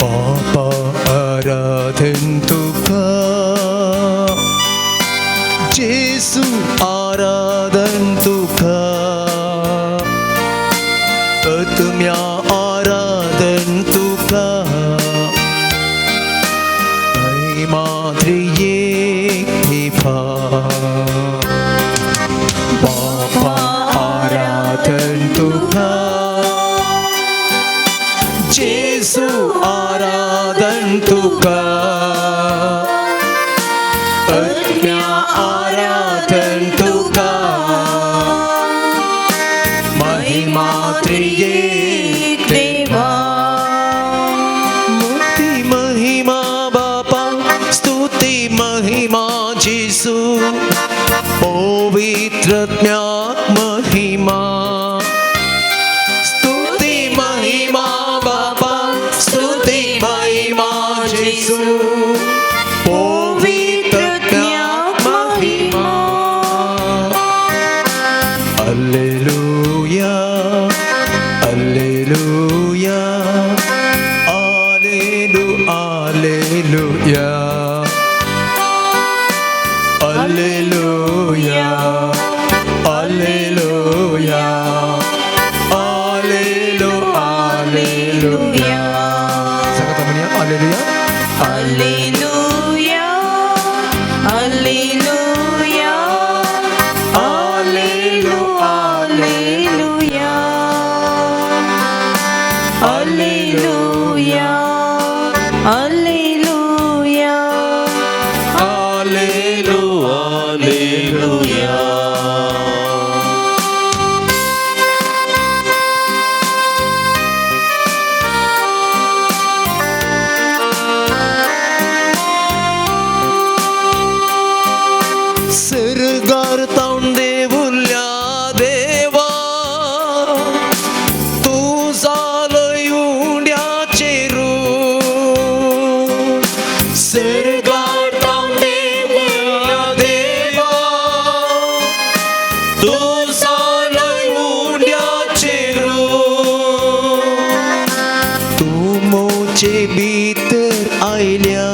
बापा आराधन तुका, जेसू आराधन तुका, आत्म्या आराधन तुका, महिमा त्रिएक देवा. बापा आराधन तुका, जेसू आराधन तुका, आत्म्या आराधन तुका, महिमा त्रिएक देवा. स्तुति महिमा बापा, स्तुति महिमा जेसू, पवित्र आत्म्या महिमा. स्तुति महिमा बापा, स्तुति महिमा जेसू, पवित्र आत्म्या महिमा. हालेलुया, हालेलुया, हालेलुया, हालेलुया, हालेलुया, हालेलुया. Sangat namanya haleluya. Haleluya, haleluya, haleluya, haleluya, haleluya, Haleluya. स्वर्गात देवुल्या देवा, तू जालयुंड्याचे रूप. स्वर्गात देवुल्या देवा, तू जालयुंड्याचे रूप. तू मोचे भीतर आयल्या,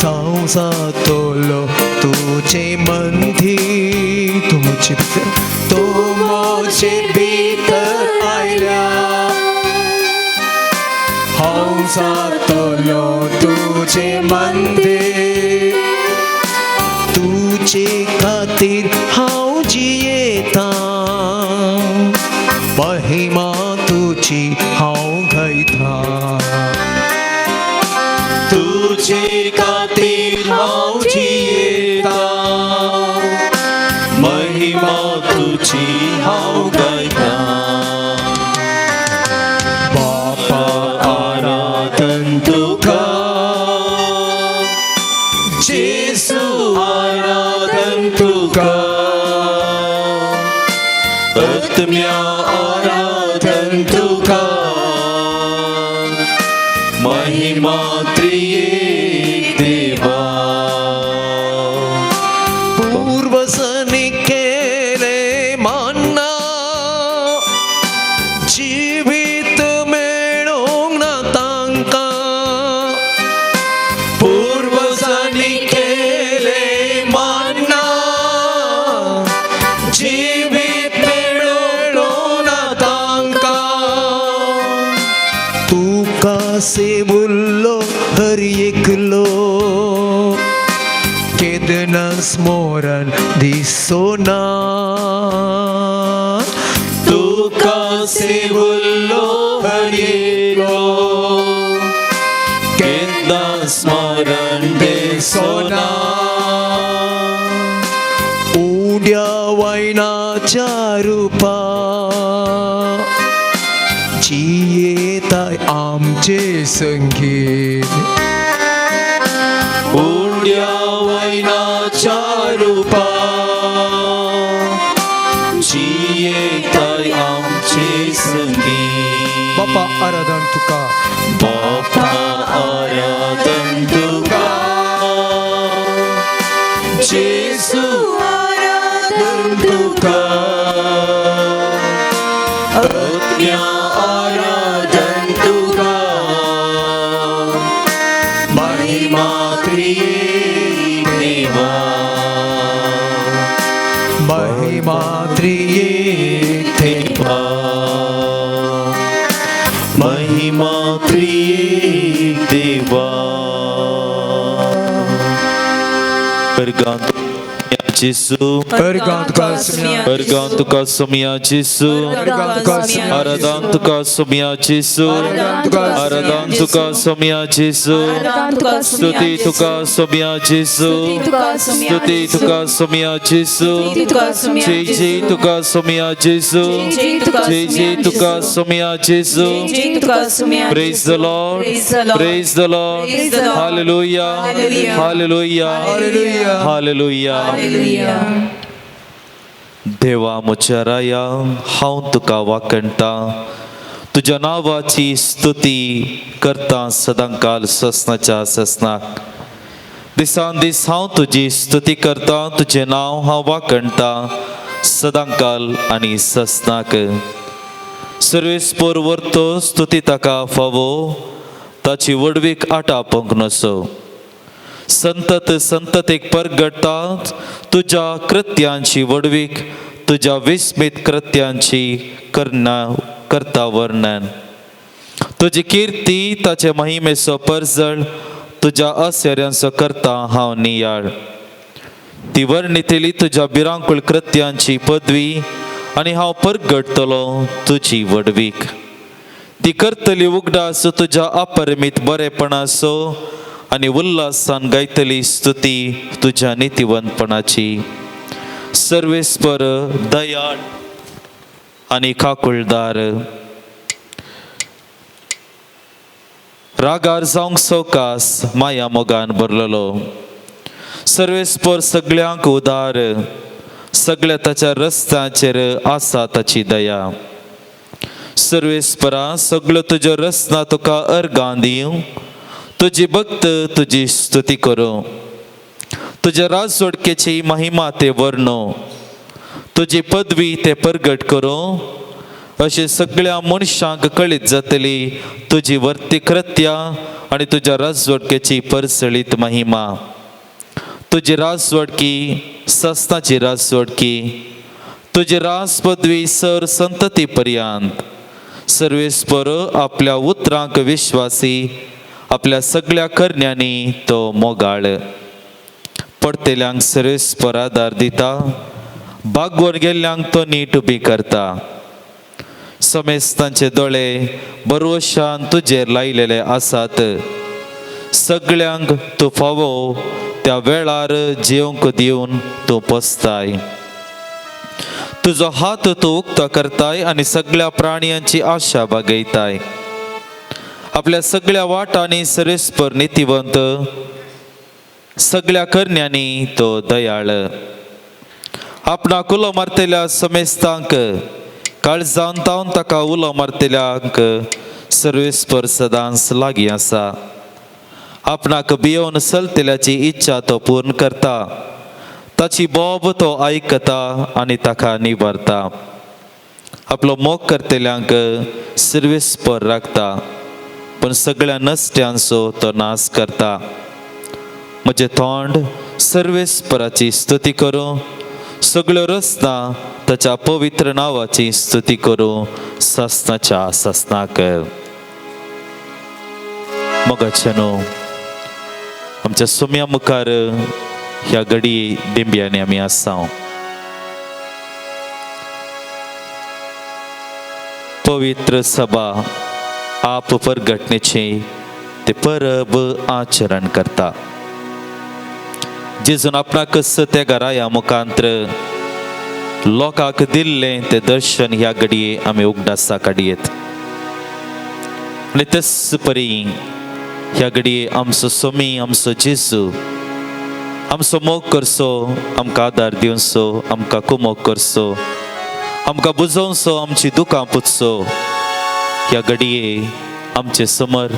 जाऊं जातलो तुझे मंदिर. तुमचे भीतर, तो मोचे भीतर आयल्या, हांव जातलो तुझे मंदिर. तुझे खातीर हांव जियेता, महिमा तुझी हांव गायता. तुझे खातीर हांव जियेता, महिमा तुझी हांव गायता. बापा आराधन तुका, जेसू आराधन तुका, आत्म्या आराधन तुका, महिमा त्रिएक देवा. पूर्वजांनी केले मान्ना, जीवित मेळोंक ना तांकां. पूर्वजांनी केले मान्ना, जीवित मेळोंक ना तांकां. तुका सेवुल्लो हर एकलो, केदना स्मरण दिसोना. तुका सेवुल्लो हर एकलो, केदना स्मरण दिसोना. उड्या वायनाच्या रूपा, जियेताय आमचे संगीत. उड्या वायनाच्या रूपा, जियेताय आमचे संगीत. बापा आराधन तुका, बापा आराधन तुका, जेसू आराधन तुका, आत्म्या आराधन तुका. महिमा त्रिएक देवा. Pergant तुका सोमिया जेसू, आराधन तुका सोमिया जेसू, आराधन तुका सोमिया जेसू, स्तुति तुका सोमिया जेसू, स्तुति तुका सोमिया जेसू, जय जय तुका सोमिया जेसू, जय जय तुका सोमिया जेसू. Praise the Lord, praise the Lord, hallelujah, hallelujah, hallelujah. देवा म्हज्या राया, हांव तुका वाकणटा, तुज्या नांवाची स्तुती करता सदांकाल ससनाच्या ससनाक. दिसान दीस हांव तुजी स्तुती करता, तुजें नांव हांव वाकणटा सदांकाल आनी ससनाक. सर्वेस्पोर वर्तो स्तुती ताका फावो, ताची वडवीक आटापंक नसो. संतत संततेक परगडटा तुज्या कृत्यांची वडवीक, तुज्या विस्मित कृत्यांची करता वर्णन. तुजी कीर्ती ताचे महिमेचो परजळ, तुज्या आश्चर्यांचो करता हांव नियाळ. ती वर्णितली तुज्या भिरांकूळ कृत्यांची पदवी, आनी हांव परगडतलो तुजी वडवीक. ती करतली उगडास तुज्या अपरिमीत बरेपणाचो, आनी उल्हासान गायतली स्तुती तुज्या नितिवंतपणाची. सर्वेस्पर दयाळ आनी काकुळदार, रागार जावंक सवकास माया मोगान भरलेलो. सर्वेस्पर सगळ्यांक उदार, सगळ्या ताच्या रस्त्यांचेर आसा ताची दया. सर्वेस्परा सगळ्यो तुज्यो रचना तुका अर्गां दिवं, तुजी भक्त तुजी स्तुती करूं. तुज्या राजवडकेची महिमा ते वर्णो, तुजी पदवी ते परगट करूं. अशें सगळ्या मनशांक कळीत जातली तुजी वर्ती कृत्यां आनी तुज्या राजवडकेची परसळीत महिमा. तुजी राजवडकी सस्ताची राजवडकी, तुजी राज पदवी सर संतती पर्यंत. सर्वेस्पर आपल्या उतरांक विश्वासी, आपल्या सगळ्या करण्यांनी तो मोगाळ. पडतेल्यांक सर्वेस्पर आदार दिता, भागवून गेल्ल्यांक तो नीट उबी करता. समेस्तांचे दोळे भरवशान तुजेर लायलेले आसात, सगळ्यांक तूं फावो त्या वेळार जेवंक दिवन तूं पोसताय. तुजो हात तूं उक्तो करताय आनी सगळ्या प्राण्यांची आशा बागयताय. आपल्या सगळ्या वाटांनी सर्वेस्पर नितिवंत, सगळ्या करण्यांनी तो दयाळ. आपणाक उलो मारतेल्या समेस्तांक काळजान तावन ताका उलो मारतेल्यांक सर्वेस्पर सदांच लागीं आसा. आपणाक भियोवन चलतेल्याची इच्छा तो पूर्ण करता, ताची बोब तो आयकता आनी ताका निबारता. आपलो मोग करतेल्यांक सर्वेस्पर राखता, पण सगळ्या नश्ट्यांचो तो नाश करता. म्हजें तोंड सर्वेस्पराची स्तुती करूं, सगळ्यो रचना ताच्या पवित्र नांवाची स्तुती करूं ससनाच्या ससनाक. मोगाचेनो, आमच्या सोम्या मुखार ह्या घडी दिंब्यांनी आमी आसा. पवित्र सभा आप परगटणेचे ते परब आचरण करता. जेजून आपणाक सत्य घराया मुखांतर लोकांक दिल्लें ते दर्शन ह्या घडये आमी उगडासा काडयेत. आनी तेच परी ह्या घडये आमचो सोमी, आमचो जेजू आमचो मोग करचो, आमकां आदार दिवचो, आमकां कुमोग करचो, आमकां बुजोवचो, आमची दुकां पुसचो. ह्या घडये आमचे समोर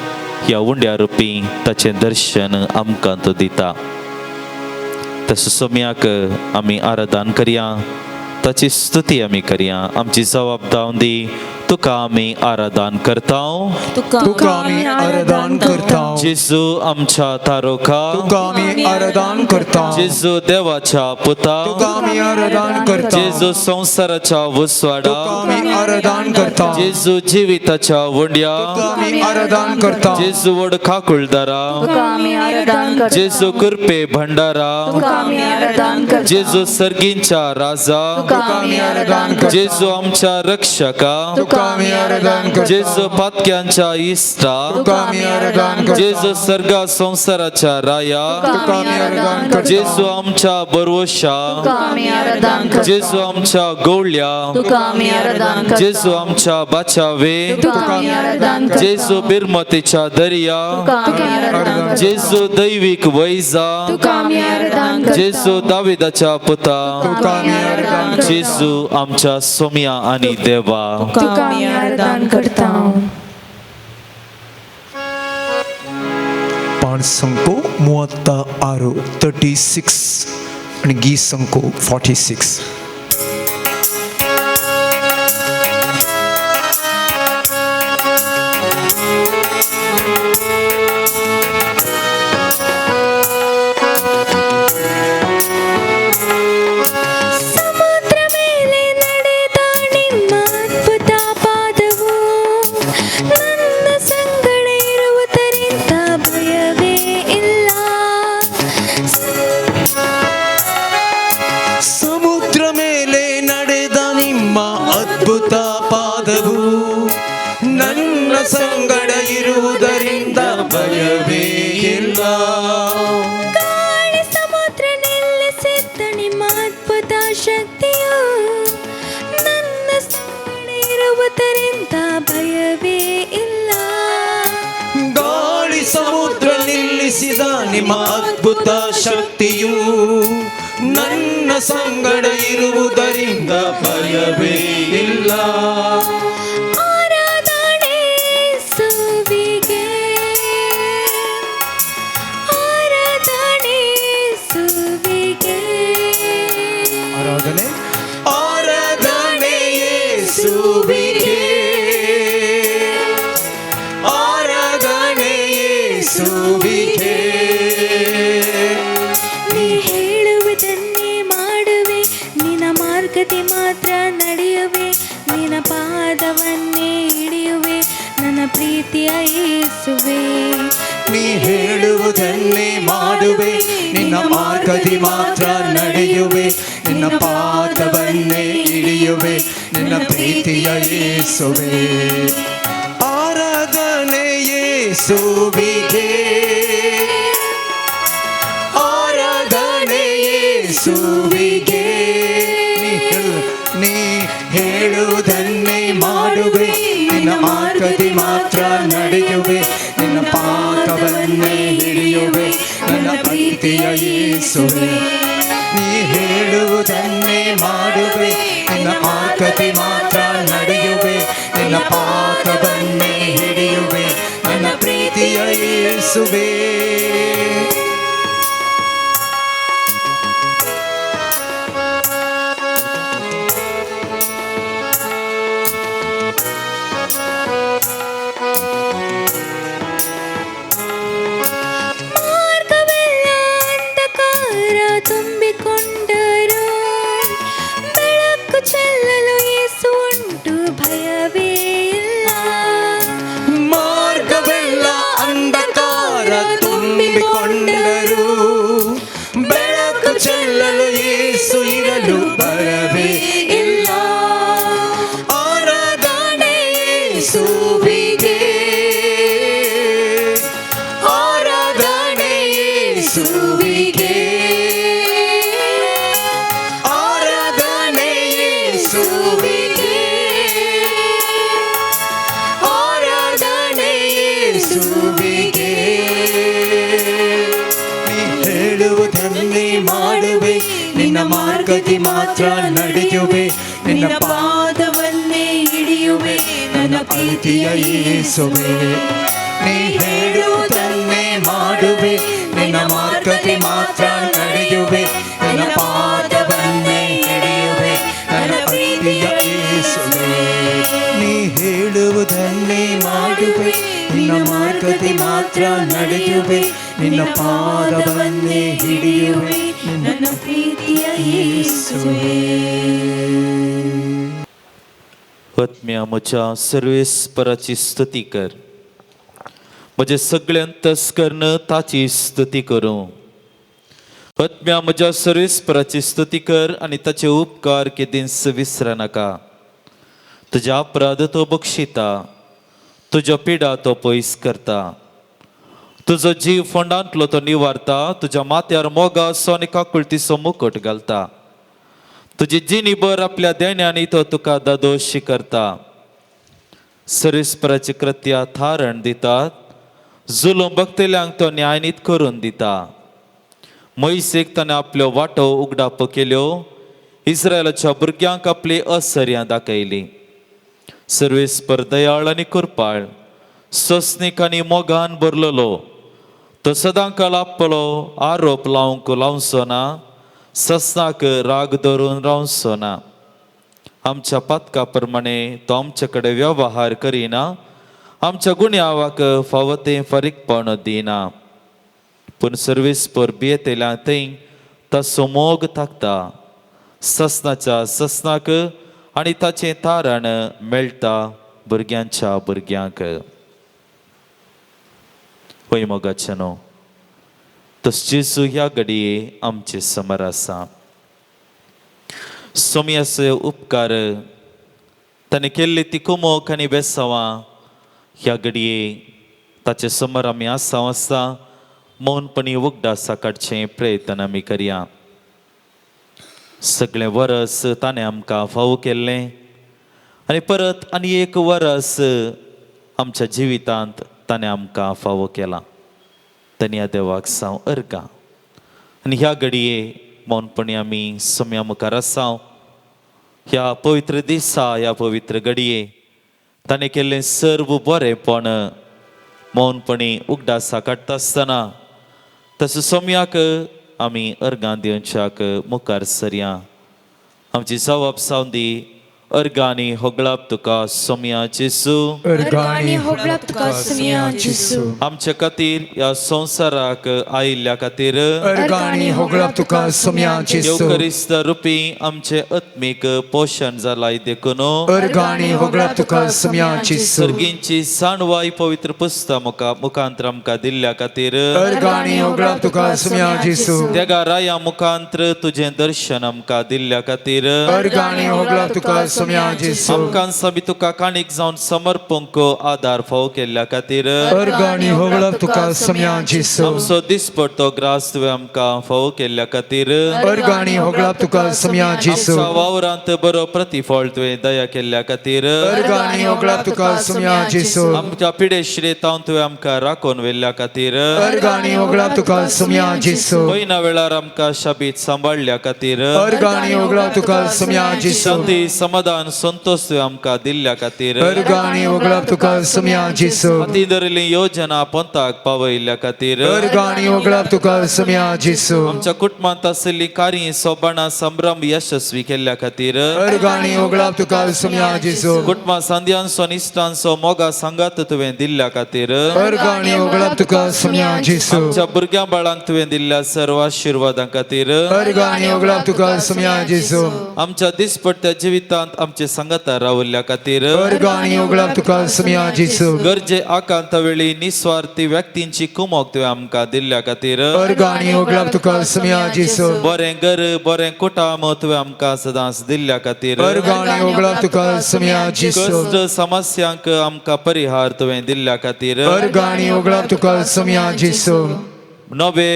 ह्या उंड्या रुपी ताचें दर्शन आमकां तो दिता. तसो सोम्याक आमी आराधन करया, ताची स्तुती आमी करया. आमची जबाब दावन दी तुका आम्ही आराधन करता तुका आम्ही आराधन करता जेजू आमच्या तारोका तुका आम्ही आराधन करता जेजू देवाच्या पुता तुका आम्ही आराधन करता जेजू संसाराच्या वसवाडा तुका आम्ही आराधन करता जेजू जिविताच्या वंड्या तुका आम्ही आराधन करता जेजू वडखा कुळदारा तुका आम्ही आराधन करता जेजू कृपे भंडारा तुका आम्ही आराधन करता जेजू सर्गींच्या राजा तुका आम्ही आराधन करता जेजू आमच्या रक्षका तुका आम्ही आराधन करता जेजू पातक्यांच्या इष्टा तुका आम्ही आराधन करता जेजू सर्गा संसाराच्या राया तुका आम्ही आराधन करता जेजू आमच्या बरवशा तुका आम्ही आराधन करता जेजू आमच्या गवळ्या तुका आम्ही आराधन करता जेजू आमच्या बाचावे तुका आम्ही आराधन करता जेजू बिरमतीच्या दर्या तुका आम्ही आराधन करता जेजू दैविक वैजा तुका आम्ही आराधन करता जेजू दाविदाच्या पुता तुका आम्ही आराधन करता जेजू आमच्या सोम्या आणि देवा तुका आम्ही आराधन करता पाण संको 36 आणि गीत संको 46 ಸಮುದ್ರ ಮೇಲೆ ನಡೆದ ನಿಮ್ಮ ಅದ್ಭುತ ಪಾದವು ನನ್ನ ಸಂಗಡ ಇರುವುದರಿಂದ ಭಯವೇ ಇಲ್ಲ ಗಾಳಿ ಸಮುದ್ರ ನಿಲ್ಲಿಸಿದ್ದ ನಿಮ್ಮ ಅದ್ಭುತ ಶಕ್ತಿಯು ನನ್ನ ಸಂಗಡ ಇರುವುದರಿಂದ ಭಯವೇ ಇಲ್ಲ ಗಾಳಿ ಸಮುದ್ರ ನಿಲ್ಲಿಸಿದ ನಿಮ್ಮ ಅದ್ಭುತ ಶಕ್ತಿಯು ನನ್ನ ಸಂಗಡ ಇರುವುದರಿಂದ ಭಯವೇ ಇಲ್ಲ ಆರಾಧನೆ ಯೇಸುವಿಗೆ ಆರಾಧನೆ ಯೇಸುವಿಗೆ ಆರಾಧನೆ ಆರಾಧನೆ ಯೇಸುವಿಗೆ ಆರಾಧನೆ ಯೇಸುವಿಗೆ ನೀ ಹೇಳುವುದನ್ನೇ ಮಾಡುವೆ ನಿನ್ನ ಮಾರ್ಗದಿ ಮಾತ್ರ ನಡೆಯುವೆ ನಿನ್ನ ಪಾದವನ್ನೇ ಹಿಡಿಯುವೆ ನನ್ನ ಪ್ರೀತಿಯ ಯೇಸುವೆ ನೀ ಹೇಳುವುದನ್ನೇ ಮಾಡುವೆ ನಿನ್ನ ಮಾರ್ಗದಿ ಮಾತ್ರ ನಡೆಯುವೆ ನಿನ್ನ ಪಾದವನ್ನೇ ಹಿಡಿಯುವೆ ನಿನ್ನ ಪ್ರೀತಿಯ ಯೇಸುವೆ ಆರಾಧನೆ ಯೇಸುವಿಗೆ ಆರಾಧನೆ ಯೇಸುವಿಗೆ ನೀ ಹೇಳುವುದನ್ನೇ ಮಾಡುವೆ ನಿನ್ನ ಮಾರ್ಗದಿ ಮಾತ್ರ ನಡೆಯುವೆ ನಿನ್ನ ಪಾದವನ್ನೇ ಹಿಡಿಯುವೆ ನನ್ನ ಪ್ರೀತಿಯ ಯೇಸುವೆ ನೀ ಹೇಳುವುದನ್ನೇ ಮಾಡುವೆ ನಿನ್ನ ಮಾರ್ಗದಿ ಮಾತ್ರ ನಡೆಯುವೆ ನಿನ್ನ ಪಾದವನ್ನೇ ಹಿಡಿಯುವೆ ನನ್ನ ಪ್ರೀತಿಯ ಯೇಸುವೆ ಮಾರ್ಗವೆಲ್ಲ ಅಂಧಕಾರ ತುಂಬಿಕೊಂಡರು ಬೆಳಕು ಚೆಲ್ಲಲು ಯೇಸು ಉಂಟು ಭಯವೇ ಇಲ್ಲ ಮಾರ್ಗವೆಲ್ಲ ಅಂಧಕಾರ ತುಂಬಿಕೊಂಡರು ಬೆಳಕು ಚೆಲ್ಲಲು ಯೇಸು ಇರಲು ಭಯವೇ ಇಲ್ಲ ಆರಾಧನೆ ಯೇಸುವಿಗೆ ಆರಾಧನೆ ಯೇಸುವಿಗೆ ಆರಾಧನೆ ಯೇಸುವಿಗೆ ಆರಾಧನೆ ಯೇಸುವಿಗೆ ನೀ ಹೇಳುವುದನ್ನೇ ಮಾಡುವೆ ನಿನ್ನ ಮಾರ್ಗದಿ ಮಾತ್ರ ನಡೆಯುವೆ ನಿನ್ನ ಪಾದವನ್ನೇ ಹಿಡಿಯುವೆ ನನ್ನ ಪ್ರೀತಿಯ ಯೇಸುವೆ ನೀ ಹೇಳುವುದನ್ನೇ ಮಾಡುವೆ ನಿನ್ನ ಮಾರ್ಗದಿ ಮಾತ್ರ ನಡೆಯುವೆ ನಿನ್ನ ಪಾದವನ್ನೇ ಹಿಡಿಯುವೆ ನನ್ನ ಪ್ರೀತಿಯ ಯೇಸುವೆ ನೀ ಹಾಡುವೆ ನಿನ್ನ ಮಾರ್ಗದಿ ಮಾತ್ರ ನಡೆಯುವೆ ನಿನ್ನ ಪಾದವನ್ನೇ ಹಿಡಿಯುವೆ ನನ್ನ ಪ್ರೀತಿಯ ಯೇಸುವೇ. आत्म्या म्हज्या सर्वेस्पराची स्तुती कर. म्हजे सगळे अंतस्करण ताची स्तुती करूं. आत्म्या म्हज्या सर्वेस्पराची स्तुती कर आनी ताचे उपकार केदींच विसर नाका. तुज्या अपराध तो बक्षिता, तुज्या पिडा तो पयस करता. तुजो जीव फोंडांतलो तो निवारता. तुज्या माथ्यार मोगासो आनी काकुळटीचो मुकुट घालता. तुजी जिणीभर आपल्या देण्यानी तो तुका दादोशी करता. सर्वेस्पराची कृत्या थारण दितात. जुलूम भक्तल्यांक तो न्यायनीत करून दिता. मोइसेक ताणें आपल्यो वाटो उगडाप केल्यो. इस्रायलाच्या भुरग्यांक आपली असर्यां दाखयली. सर्वेस्पर दयाळ आनी कृपाळ, सस्नीक आनी मोगान भरलेलो. तो सदां काळ आपलो आरोप लावंचो ना. सस्नाक राग धरून रावचो ना. आमच्या पातका प्रमाणे तो आमचे कडेन व्यवहार करिना. आमच्या गुन्यांवाक फावो तें फारीकपण दिना. पूण सर्वेस्पर भियेतल्या थंय ताचो मोग थाकता. सस्नाच्या सस्नाक आनी ताचें तारण मेळटा भुरग्यांच्या भुरग्यांक. होय मोगाचे न्हू, तस जेजू ह्या घडये आमचे समोर आसा. सोम्याचे उपकार ताणें केल्ली ती कुमोक आनी बेसांवां ह्या घडये ताचे समोर आमी आसांव आसता मौनपणी उगडासा काडचें प्रयत्न आमी करया. सगळें वरस ताणें आमकां फावो केल्लें आनी परत आनी एक वरस आमच्या जिवितांत ताणें आमकां फावो केला. ताणी ह्या देवाक साव अर्गा. आनी ह्या घडये मौनपणी आमी सोम्या मुखार आसाव. ह्या पवित्र दिसा, ह्या पवित्र घडये ताणें केल्लें सर्व बरेंपण मौनपणी उगडासा काडटा आसतना तसो सोम्याक आमी अर्गां दिवच्याक मुखार सरया. आमची जबाब सावंदी अर्गांनी होगळाप तुका सोम्या जेजू. अर्गांनी होगळाप तुका सोम्या जेजू. आमच्या खातीर ह्या संवसाराक आयिल्ल्या खातीर अर्गांनी होगळाप तुका सोम्या जेजू. येवकरिस्त रुपी आमचे आत्मीक पोशण जालाय देखून अर्गांनी होगळाप तुका सोम्या जेजू. सर्गींची साणवाय पवित्र पुस्तका मुखांतर आमकां दिल्ल्या खातीर अर्गांनी होगळाप तुका सोम्या जेजू. देगा राया मुखांतर तुझें दर्शन आमकां दिल्ल्या खातीर अर्गांनी होगळाप तुका सोम्या जेजू. आमकां सभी तुका काणीक जावन समर्पंक आदार फाव केल्ल्या खातीर अर्गांनी होगळाप तुका सोम्या जेजू. आमचो दिसपडतो ग्रास तुवें आमकां फाव केल्ल्या खातीर अर्गांनी होगळाप तुका सोम्या जेजू. आमच्या वावरांत बरो प्रतिफळ तुवें दया केल्ल्या खातीर अर्गांनी होगळाप तुका सोम्या जेजू. आमच्या पिडे श्रेतांत तुवें आमकां राखून व्हेल्ल्या खातीर अर्गांनी होगळाप तुका सोम्या जेजू. पयना वेळार आमकां शाबीत सांबाळल्या खातीर अर्गांनी होगळाप तुका सोम्या जेजू. शांती समाधान संतोष तुवें आमकां दिल्ल्या खातीर अर्गांनी होगळाप तुका सोम्या जेजू. हाती धरिल्ली योजना पंथाक पावयल्ल्या खातीर अर्गांनी होगळाप तुका सोम्या जेजू. आमच्या कुटुंबांत आशिल्लीं कार्य सोबाना संभ्रम यशस्वी केल्ल्या खातीर अर्गांनी होगळाप तुका सोम्या जेजू. कुटुंबा सांद्यांचो निश्ठांचो मोगा सांगात तुवें दिल्ल्या खातीर अर्गांनी होगळाप तुका सोम्या जेजू. आमच्या भुरग्यां बाळांक तुवें दिल्ल्या सर्व आशिर्वादां खातीर अर्गांनी होगळाप तुका सोम्या जेजू. आमच्या दिसपट्ट्या जिवितांत आमचे संगता रावल्ल्या खातीर अर्गांनी होगळाप तुका सोम्या जेजू. गरजे आकांत वेळी निस्वार्थी व्यक्तींची कुमोक तुवें आमकां दिल्ल्या खातीर अर्गांनी होगळाप तुका सोम्या जेजू. बरें घर बरें कुटाम तुवें आमकां सदांच दिल्ल्या खातीर अर्गांनी होगळाप तुका सोम्या जेजू. कश्ट समस्यांक आमकां परिहार तुवें दिल्ल्या खातीर अर्गांनी होगळाप तुका सोम्या जेजू. नवे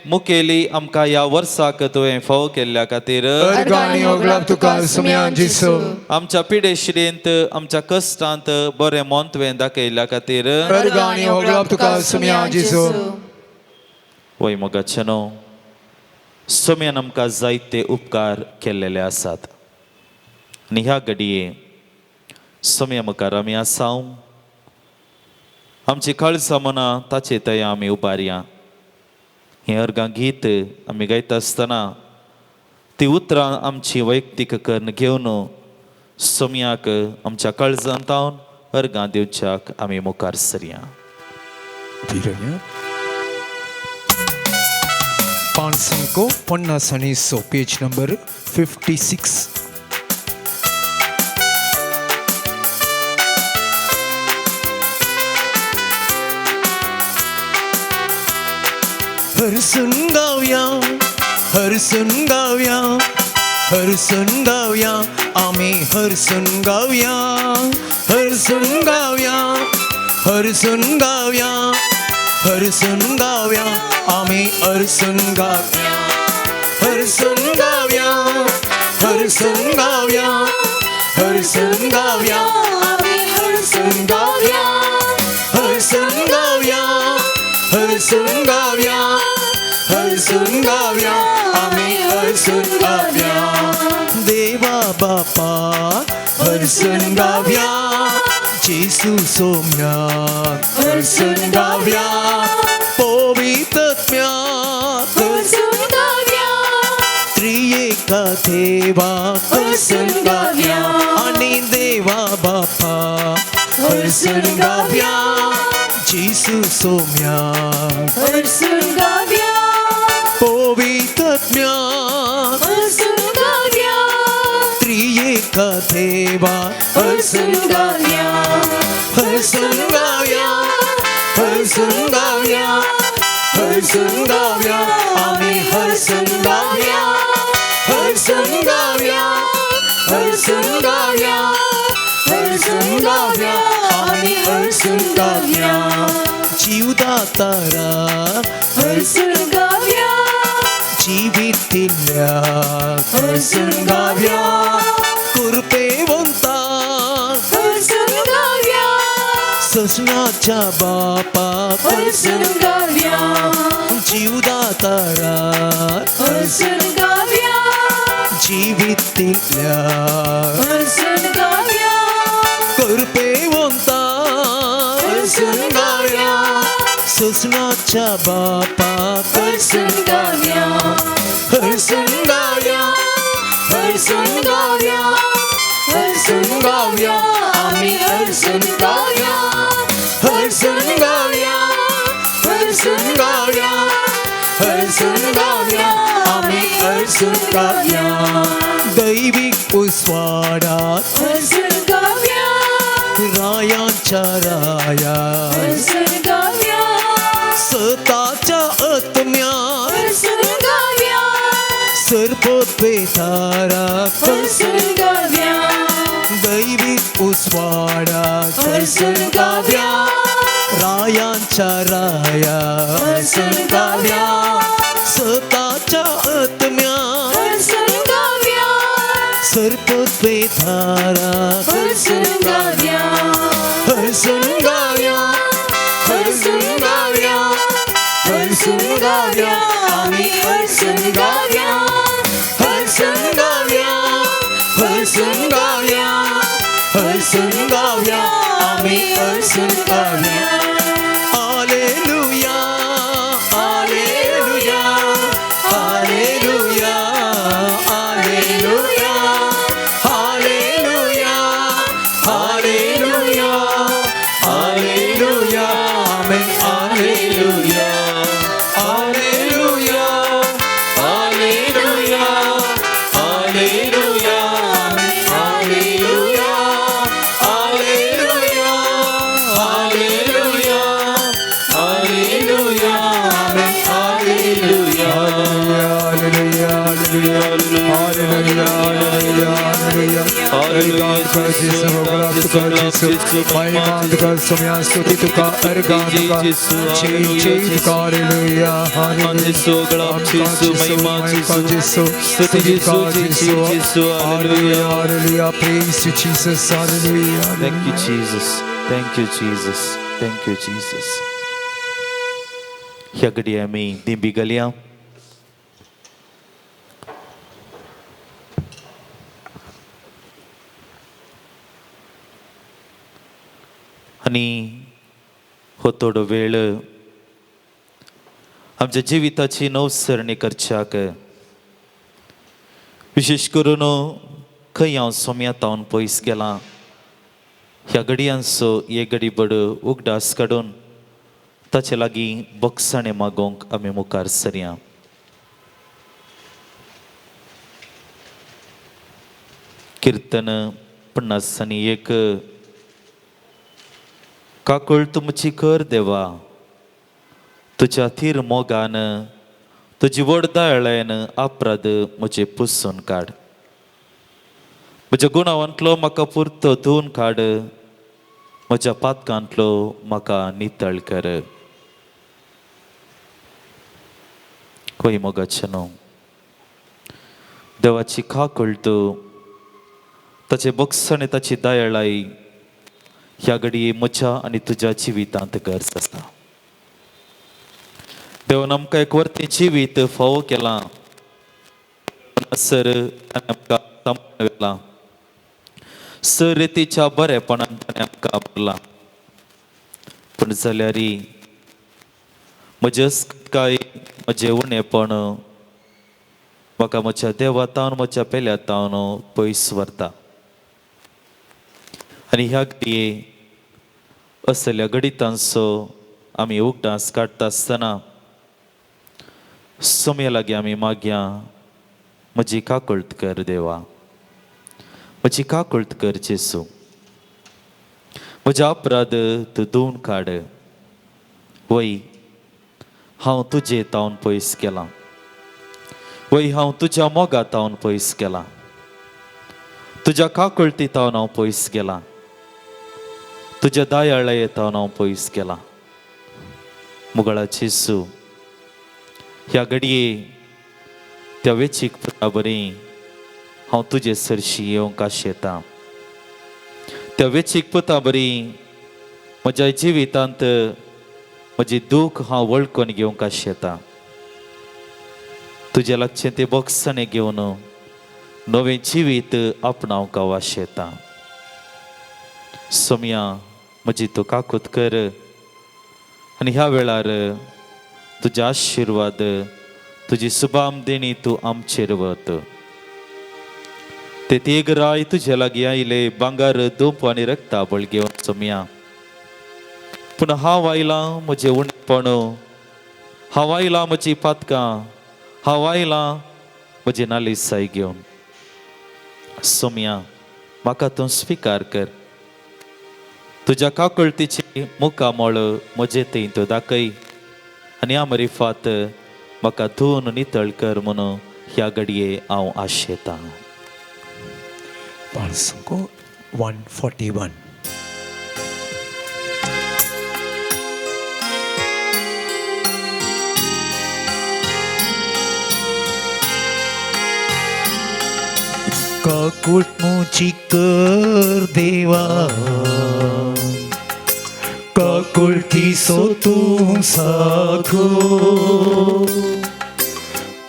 मुखेली आमकां ह्या वर्साक तुवें फाव केल्ल्या खातीर अर्गांनी होगळाप तुका सोम्या जेजू. आमच्या पिडेश्रेंत आमच्या कश्टांत बरें मन तुवें दाखयल्ल्या खातीर अर्गांनी होगळाप तुका सोम्या जेजू. वय मोगाचे न्हू, सोम्यान आमकां जायते उपकार केल्लेले आसात आनी ह्या घडये सोम्या मुखार आमी आसाव. आमची काळजां मनां ताचे थंय आमी उबारया. हें अर्गां गीत आमी गायता आसतना ती उतरां आमची वैयक्तीक कर्ण घेवन सोम्याक आमच्या काळजांत अर्गां दिवच्याक आमी मुखार सरया. Biranya. Pansanko Pannasani so page number 56. हरसून गावया, हरसून गावया, हरसून गावया, आम्ही हरसून गावया, हरसून गावया, हरसून गावया, हरसून गावया, आम्ही हरसून गावया, हरसून गावया, हरसून गावया, हरसून गावया, आम्ही हरसून गावया, हरसून गावया, हरसून गावया, हरसून गावया, आम्ही हरसून गावया. देवा बापा हरसून गावया, जेसू सोम्या हरसून गावया, पवित्रात्म्या हरसून गावया, त्रिएका देवा हरसून गावया, आणि देवा बापा हरसून गावया, जेसू सोम्या हरसून गावया, पवित्रात्म्या हरसून गावया, त्रिएका देवा हरसून गावया, हरसून गावया, हरसून गावया, हरसून गावया, आम्ही हरसून गावया, हरसून गावया, हरसून गावया, हरसून गावया, आम्ही हरसून गावया. जीवदातारा हरसून गावया, जीवित दिल्या हरसून गावया, कृपेवंता हरसून गावया, सजनाच्या बापा हरसून गावया, जीवदातारा हरसून गावया, जीवित दिल्या हरसून गावया, कृपेवंता हरसून गावया, सजनाच्या बापा हरसून गावया, हरसून गावया, हरसून गावया, हरसून गावया, आम्ही हरसून गावया, हरसून गावया, हरसून गावया, हरसून गावया, आम्ही हरसून गावया, दैविक उस्वाडात हरसून गावया, रायांच्या राया हरसून गावया, स्वतःच्या आत्म्यात हरसून गावया, सरपोत बेतारा हरसून गावया, दैविक उस्वाडात हरसून गावया, रायांच्या राया हरसून गावया, स्वतःच्या आत्म्यात हरसून गावया, सरपोत बेतारा हरसून गावया, हरसून गावया, हरसून गावया, हरसून गावया, आम्ही हरसून गावया, हरसून गावया, हरसून गावया, हरसून गावया, आम्ही हरसून गावया. हालेलुया, हालेलुया, हालेलुया, हालेलुया, हालेलुया, हालेलुया, हालेलुया, आमेन, हालेलुया, हालेलुया, हालेलुया, हालेलुया, आमेन, हालेलुया, हालेलुया, हालेलुया, हालेलुया, आमेन, हालेलुया, हालेलुया, हालेलुया, हालेलुया, हालेलुया, हालेलुया, स्तुति तुका अर्गान तुका जय तुका हालेलुया, हालेलुया, praise you Jesus, hallelujah. Thank you, Jesus. Thank you, Jesus. Thank you, Jesus. ह्या घडी आमी दिंबी घालया. आणि हो थोडो वेळ आमच्या जिविताची नवसरणी करच्याक विशेष करून खंय हांव सोम्यातावन पयस गेलां ह्या घडयांचो एक घडी बड उगडास काडून ताचे लागीं बक्षाणें मागोवंक आमी मुखार सरया. कीर्तन 51. काकूळ तुमची कर देवा, तुज्या थीर मोगान तुजी व्हड दयाळेन अपराध म्हजे पुसून काड. म्हज्या गुणांतलो म्हाका पुरतो धुवन काड, म्हज्या पातकांतलो म्हाका नितळ कर. कोई मोगाचे न्हू, देवाची काकूळ तूं, ताचे बक्षण ताची दयाळाई ह्या घडये म्हज्या आनी तुज्या जिवितांत गरज आसा. देवान आमकां एक वर्ती जिवीत फावो केला, सर ताणें आमकां सांबाळला, सर रितीच्या बरेपणान ताणें आमकां आपला. पूण जाल्यार म्हजे काय म्हजें उणेपण म्हाका म्हज्या देवातावन म्हज्या पेल्यातावन पयस व्हरता. आनी ह्या घडये असल्या घडितांचो आमी उगडास काडटा आसतना सोम्या लागीं आमी मागया, म्हजी काकूळट कर देवा, म्हजी काकूळट कर जेसू. म्हजे अपराध तूं धुवन काड. वय हांव तुजे तावन पयस केलां, वय हांव तुज्या मोगा तावन पयस केलां, तुज्या काकूळटी तावन हांव पयस गेलां, तुज्या दयाळये तावन हांव पयस गेलां. मुगळा जेसू, ह्या घडये त्या वेचीक पुता बरी हांव तुजे सरशी येवंक आशेतां. त्या वेचीक पुता बरी म्हज्या जिवितांत म्हजें दूख हांव वळखून घेवंक आशेतां. तुज्या लागचें तें बक्षणें घेवन नवें जिवीत आपणावंक हांव आशेतां. सोम्या म्हजी तूं काकूत कर आनी ह्या वेळार तुजे आशिर्वाद, तुजी सुबाम देणी तूं आमचेर वत. ते तेग राय तुजे लागीं आयले भांगार दूप आनी रक्ताबळ घेवन सोम्या. पूण हांव आयलां म्हजें उणेपण, हांव आयलां म्हजी पातकां, हांव आयलां म्हजी नालिसाय घेवन. सोम्या म्हाका तूं स्विकार कर. तुज्या काकूळटीची मुखामळ म्हजे थंय तूं दाखय आनी आमरी फात म्हाका धुवन नितळ कर म्हणून ह्या घडये हांव आशेतां. Psalm 141. काकूट मुझी कर देवा, काकुळटी सो तूं साखो,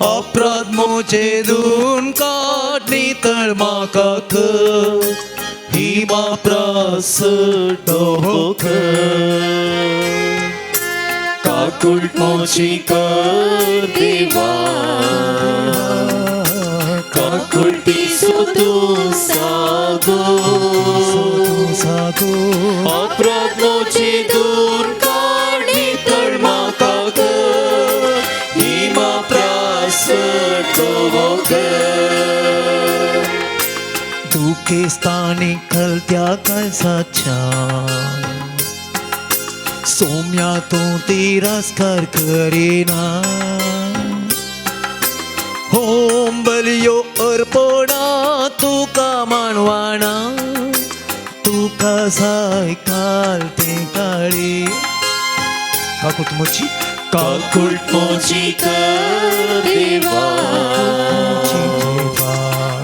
अपराध मुझे धुवन काड नितळ म्हाका कर, हिमा प्रास कर. काकूळट मुझी कर देवा, काकुळटी सो तूं सागो, अपराध मुझे धुवन काड नितळ म्हाका कर, हिमा प्रास कर. दुखे स्थानी खलत्या कळसाच्या, सोम्या तूं तिरस्कार करिना. होम बलियो अर्पणा तुका मानवाना, तुका जाय कालते काळी. काकूट मुझी काकुळट मुझी कर देवा,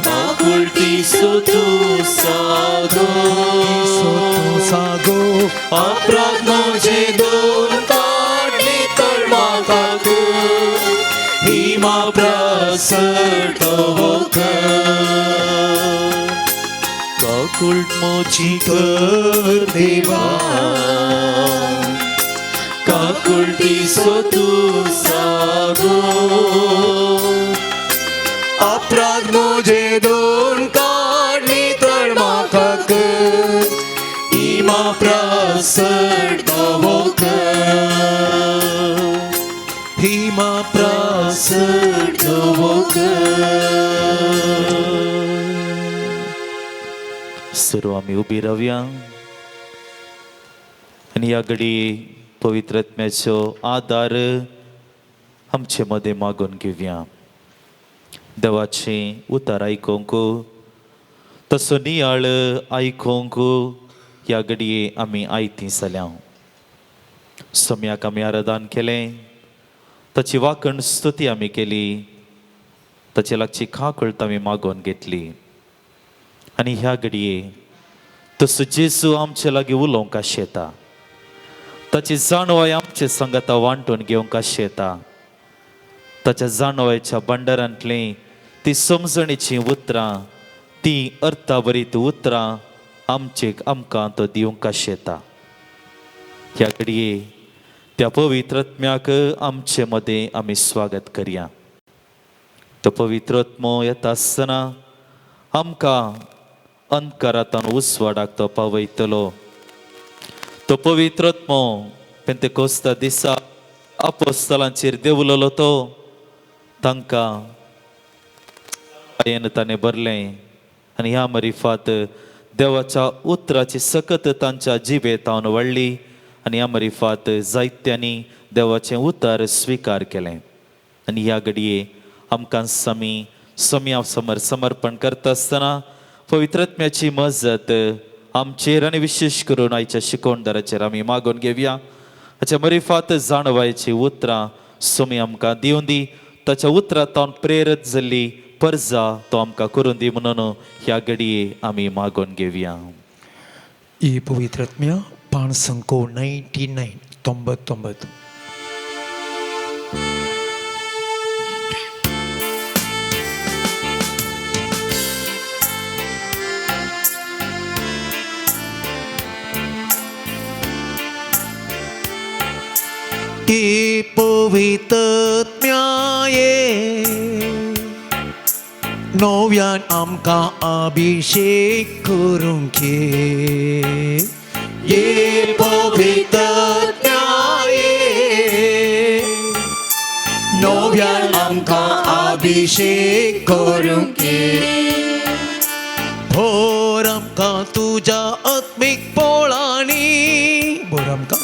काकुळटी सो तूं सागो, अपराध मुझे धुवन काड नितळ म्हाका कर, हिमा प्रसट कर. काकूट मुझी कर देवा, काकुळटी सो तूं सागो, अपराध मुझे धुवन काड नितळ म्हाका कर, सुरू आम्ही उभी राहूया आणि या घडी पवित्र आत्म्याचो आदार आमचे मध्ये मागून घेवया. देवाचे उतार आयकोंक तसो नियाळ आयकोंक या घडये आमी आयती जाल्या. सोम्याक आमी आराधन केलें, ताची वाकण स्तुती आमी केली, ताचे लागची खाकळत आमी मागोवन घेतली. आनी ह्या घडये तसो जेजू आमचे लागीं उलोवंक आशेता, ताची जाणवाय आमचे संगता वांटून घेवंक आशेता. ताच्या जाणवायच्या भंडारांतली ती समजणेची उतरां, ती अर्थाभरीत उतरां आमकां तो दिवंक आशेता. ह्या घडये त्या पवित्र आत्म्याक आमचे मदें आमी स्वागत करया. तो पवित्र आत्मो येता आसतना आमकां अंतकारांतल्यान उसवाडाक तो पावयतलो. तो पवित्र आत्मो पेंतेकोस्ता दिसा आपोस्तलांचेर देवलोलो तो तांकां ताणें भरलें आनी ह्या मरिफात देवाच्या उतराची सकत तांच्या जिबेतावन वळ्ळी आनी ह्या मरिफात जायत्यांनी देवाचें उतर स्विकार केलें. आनी ह्या घडये आमकां सम्या समर समर्पण करता आसतना पवित्र आत्म्याची मजत आमचेर आनी विशेश करून आयच्या शिकोवणदाराचेर आमी मागून घेवया. हाच्या मरिफात जाणवायची उतरां सोमी आमकां दिवन दी, ताच्या उतरांतल्यान प्रेरीत जाल्ली पर्जा तो आमकां करून दी म्हणून ह्या घडये आमी मागून घेवया. ಈ ಪವಿತ್ರಾತ್ಮ್ಯ ಪಾಣ ಸಂಕೋ 99. की पवित्रत्म्याये नव्यान आमकां अभिषेक करूंक ये पवित्रत्म्याये नव्यान आमकां अभिषेक करूंक भोर आमकां तुज्या आत्मीक पोळांनी बोर आमकां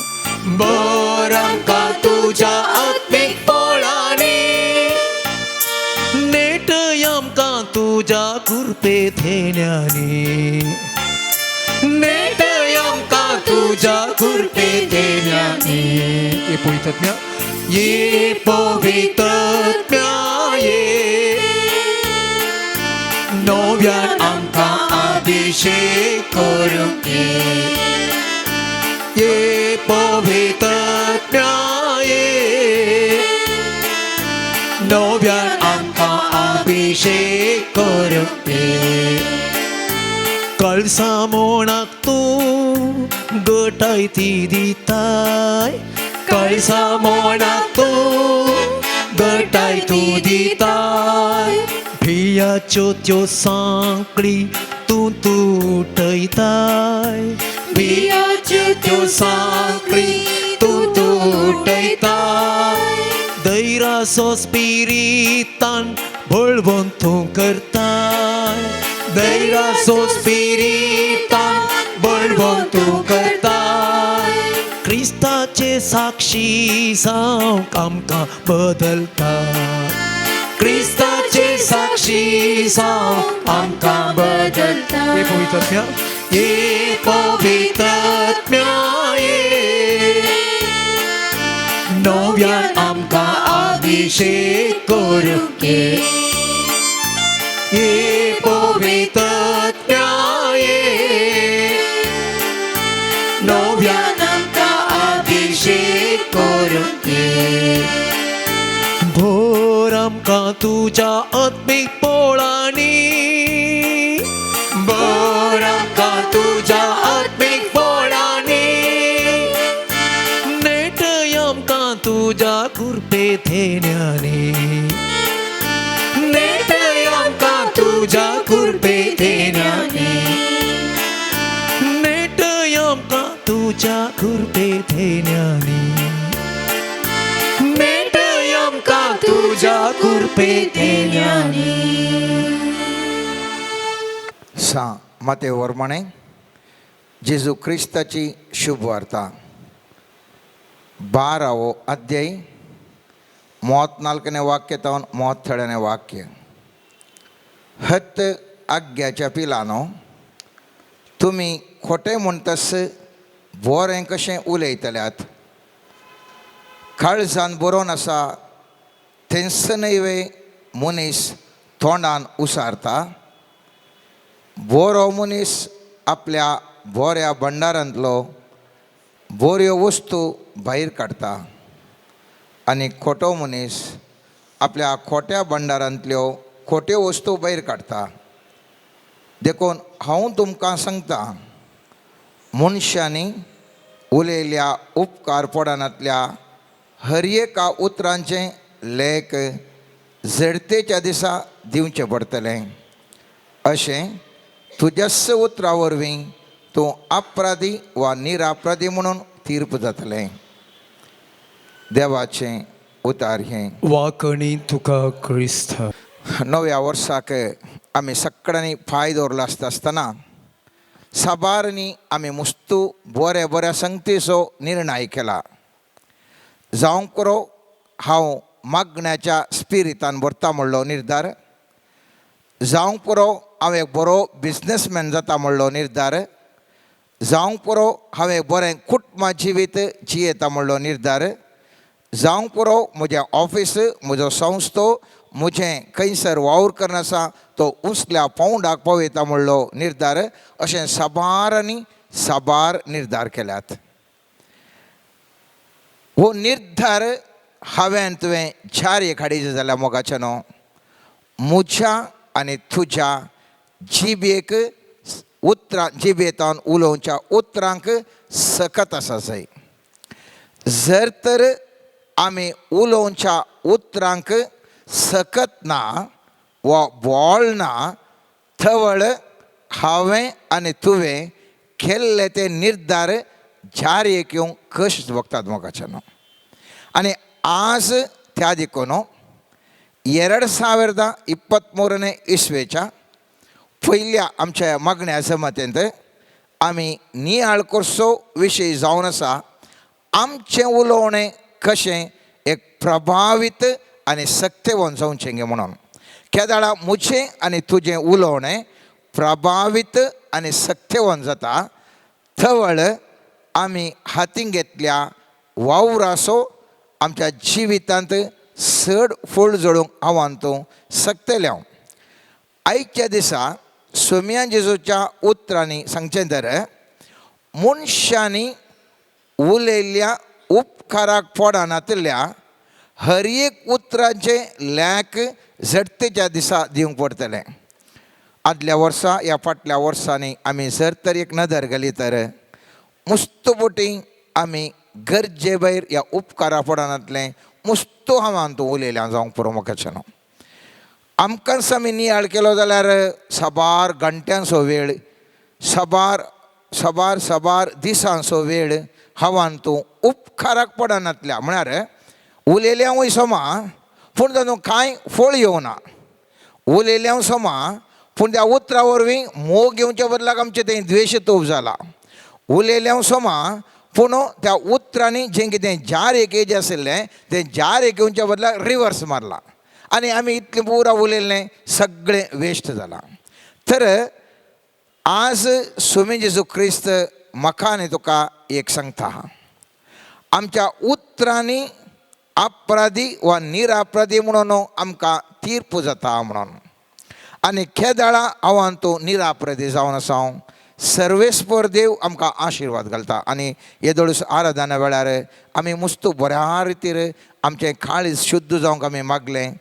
तुज्या आत्मीक पोळांनी नेटय आमकां तुज्या कृपे धेन्यांनी नेटय आमकां तुज्या कृपे धेन्यांनी ಈ ಪವಿತ್ರಾತ್ಮ್ಯ ये पवित्रत्म्याये नव्यान आमकां अभिषेक करूंक ये पवित्रत्म्याये नव्यान आमकां अभिषेक करूंक कळसा मोणाक तूं घटायती दिताय कळसा मोणाक तूं घटाय तूं दिताय भियाच्यो त्यो सांकळी तूं तुटयताय भियाच्यो त्यो सांकळी तूं तुटयताय दैरासो स्पिरितान बळवून तूं करताय दैरासो स्पिरितान बळवून तूं करताय क्रिस्ताचे साक्षी जावंक आमकां बदलता क्रिस्ताचे साक्षी जावंक आमकां बदलता ಈ ಪವಿತ್ರಾತ್ಮ್ಯ ये पवित्रत्म्याये नव्यान आमकां अभिषेक करूंक ये पवित्रत्म्याये नव्यान आमकां अभिषेक करूंक भोर आमकां तुज्या आत्मीक पोळांनी भोर आमकां तुज्या आत्मीक पोळांनी नेटय आमकां तुज्या कृपे धेन्यांनी नेटय आमकां तुज्या कृपे धेन्यांनी नेटय आमकां तुज्या कृपे धेन्यांनी नेटय आमकां तुज्या कृपे धेन्यांनी माते वर्मणे जेजू क्रिस्ताची शुभ वार्ता 12వ अध्याय 34ನೇ वाक्य तावन 33ನೇ वाक्य. हत आज्ञाच्या पिलानो तुमी खोटे म्हणटस बोरें कशें उलयतल्यात. काळजान बरोवन आसा थंयसनय मनीस तोंडान उसारता. बोरो मनीस आपल्या बोऱ्या भंडारांतलो बोऱ्यो वस्तू भायर काडटा आनी खोटो मनीस आपल्या खोट्या भंडारांतल्यो खोट्यो वस्तू भायर काडटा. देखून हांव तुमकां सांगता, मनशांनी उलयल्ल्या उपकार पडनांतल्या हर एका उतरांचें लेख जडतेच्या दिसा दिवचें पडटलें. अशें तुज्याच उतरा वरवीं तूं अपराधी वा निरापराधी म्हणून तीर्प जातलें. देवाचें उतार हें. वाकणी तुका क्रिस्त. नव्या वर्साक आमी सगळ्यांनी पांय दवरलो आसतना साबारनी आमी मुस्तू बऱ्या बऱ्या संगतीचो निर्णय केला. जावंक पुरो हांव मागण्याच्या स्पिरितान भरता म्हणलो निर्धार, जावंक पुरो हांव एक बरो बिझनेसमॅन जाता म्हणलो निर्धार, जावंक पुरो हांव एक बरें कुटुंब जिवीत जियेता म्हणलो निर्धार, जावंक पुरो म्हजें ऑफिस, म्हजो संस्थो, म्हजें खंयसर वावर करन आसा तो उसल्या पावंडाक पावयता म्हणलो निर्धार. अशें साबारांनी साबार निर्धार केल्यात. हो निर्धार हांवें तुवें जारी हाडिचो जाल्यार मोगाचें न्हू. म्हज्या आनी तुज्या जिबेक उतरां जिबेंतान उलोवच्या उतरांक सकत आसा जाय. जर तर आमी उलोवच्या उतरांक सकत ना वा बोळ ना, थवळ हांवें आनी तुवें केल्ले ते निर्धार जारेक येवंक कशें वखतात मोगाचें न्हू. आनी आज त्या देखून 2023ನೇ इस्वेच्या पयल्या आमच्या मागण्या जमतेंत आमी नियाळ कोर्सो विशय जावन आसा आमचें उलोवणें कशें एक प्रभावीत आनी सत्यवन जावचें गे म्हणून. केदाळा म्हजें आनी तुजें उलोवणें प्रभावीत आनी सत्यवन जाता थवळ आमी हातीन घेतल्या वावराचो आमच्या जिवितांत चड फळ जोडूंक आव्हान तूं सकतलें. आयच्या दिसा सोम्या जेजूच्या उतरांनी सांगचें तर मनशांनी उलयल्ल्या उपकाराक पडनातल्या हर एक उतरांचे लेख झडतेच्या दिसा दिवंक पडटलें. आदल्या वर्सा ह्या फाटल्या वर्सांनी आमी जर तर एक नदर घाली तर मुस्तबोटी आमी गरजे भायर ह्या उपकारा पडनातलें मुस्तो हांवान तूं उलयल्यां जावंक पुरो मोगाचें न्हू. आमकांच आमी नियाळ केलो जाल्यार साबार घंट्यांचो वेळ, साबार दिसांचो वेळ हांवान तूं उपकाराक पडनातल्या म्हळ्यार उलयल्या सोमा पूण तातूंत कांय फळ येवना. उलयल्या सोमा पूण त्या उतरा वरवीं मोग घेवच्या बदलाक आमचें तें द्वेश तोप जाला. उलयल्या सोमा पूण त्या उतरांनी जें कितें जार एकेज आशिल्लें तें जार एक घेवच्या बदलाक रिवर्स मारला आनी आमी इतलें पुरा उलयल्लें सगळें वेस्ट जालां. तर आज स्वामी जेजू क्रिस्त म्हाका आनी तुका एक सांगता, आमच्या उतरांनी अपराधी वा निरापराधी म्हणून आमकां तीर्प जाता म्हणून. आनी केदाळा आव्हान तूं निरापराधी जावन आसा. सर्वेस्पर देव आमकां आशिर्वाद घालता. आनी येदोळूस आराधना वेळार आमी मुस्तू बऱ्या रितीर आमचें काळीज शुद्ध जावंक आमी मागलें.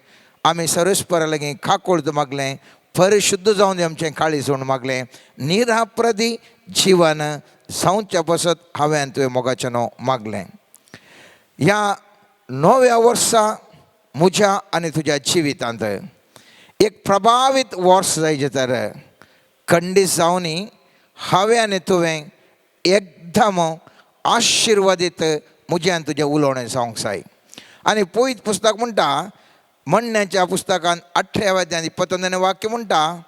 आमी सर्वेस्परा लागीं खाकोळद मागलें, परिशुद्ध जावन दी आमचें काळीज म्हूण मागलें. निरापराधी जिवन जावच्या पासत हांवें तुवें मोगाचें न्हू मागलें. ह्या नव्या वर्सा म्हज्या आनी तुज्या जिवितांत एक प्रभावीत वर्स जायचें तर खंडीत जावनी हांवें आनी तुवें एकदम आशिर्वादीत म्हजें आनी तुजें उलोवणें जावंक जाय. आनी पयत पुस्तक म्हणटा, म्हणण्याच्या पुस्तकान 18व्या अध्यायान 21वें वाक्य म्हणटा,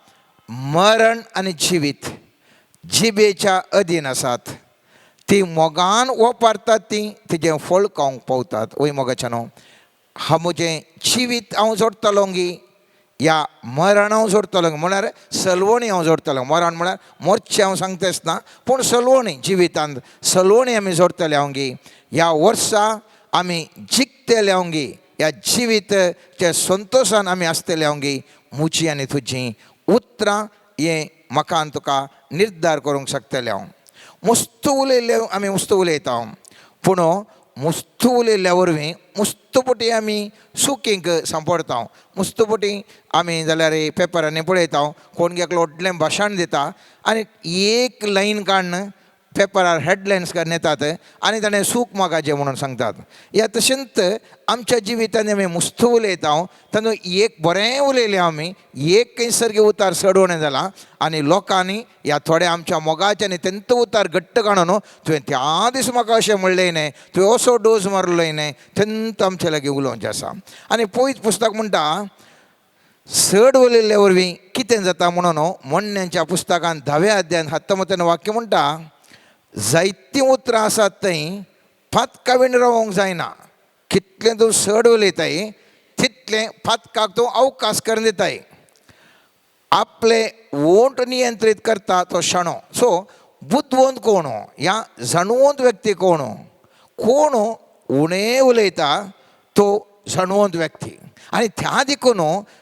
मरण आनी जिवीत जिबेच्या अधीन आसात. ती मोगान वापरतात ती तिचें फळ खावंक पावतात. वय मोगाच्या न्हू, हांव म्हजें जिवीत हांव जोडटलों गी या मरण हांव जोडटलों म्हळ्यार सलवणी हांव जोडटलों. मरण म्हळ्यार मोरचें हांव सांगतेच ना, पूण सलवणी जिवितांत सलवणी आमी जोडटले हांव गी. ह्या वर्सा आमी जिखतले हांव गी. ह्या जिवीतच्या संतोशान आमी आसतले हांव गी. मुची आनी तुजी उतरां हें म्हाका आनी तुका निर्धार करूंक शकतले हांव. मस्त उलयले आमी मस्त उलयता, पूण मस्त उलयल्ल्या वरवीं मस्तपटी आमी सुखींक सांपडता. मस्तपटी आमी जाल्यार पेपरांनी पळयता कोण एकलो व्हडलें भाशण दिता आनी एक लायन काडून पेपरार हेडलायन्स काडून येतात आनी ताणें सूख मागाचें म्हणून सांगतात. ह्या तशेंच आमच्या जिवितांत आमी मस्त उलयता, तातूंत एक बरें उलयलें आमी, एक खंय सारकें उतार चडवणें जालां आनी लोकांनी ह्या थोड्या आमच्या मोगाचे आनी तेंत उतार घट्ट काडून तुवें त्या दीस म्हाका अशें म्हणलें न्हय, तुवें असो डोस मारलो न्हय, तेंत आमचे लागीं उलोवचें आसा. आनी पयत पुस्तक म्हणटा चड उलयल्ल्या वरवीं कितें जाता म्हणून मोडण्यांच्या पुस्तकांत 10व्या अध्यायान 17 वाक्य म्हणटा, जायतीं उतरां आसात थंय फातकावीन रावोंक जायना. कितलें तूं चड उलयताय तितलें फातकाक तूं अवकाश करून दिताय. आपले ओंठ नियंत्रीत करता तो शाणो. सो बुद्धवंत कोण ह्या जाणवंत व्यक्ती कोण उणें उलयता तो जाणवंत व्यक्ती. आनी त्या देखून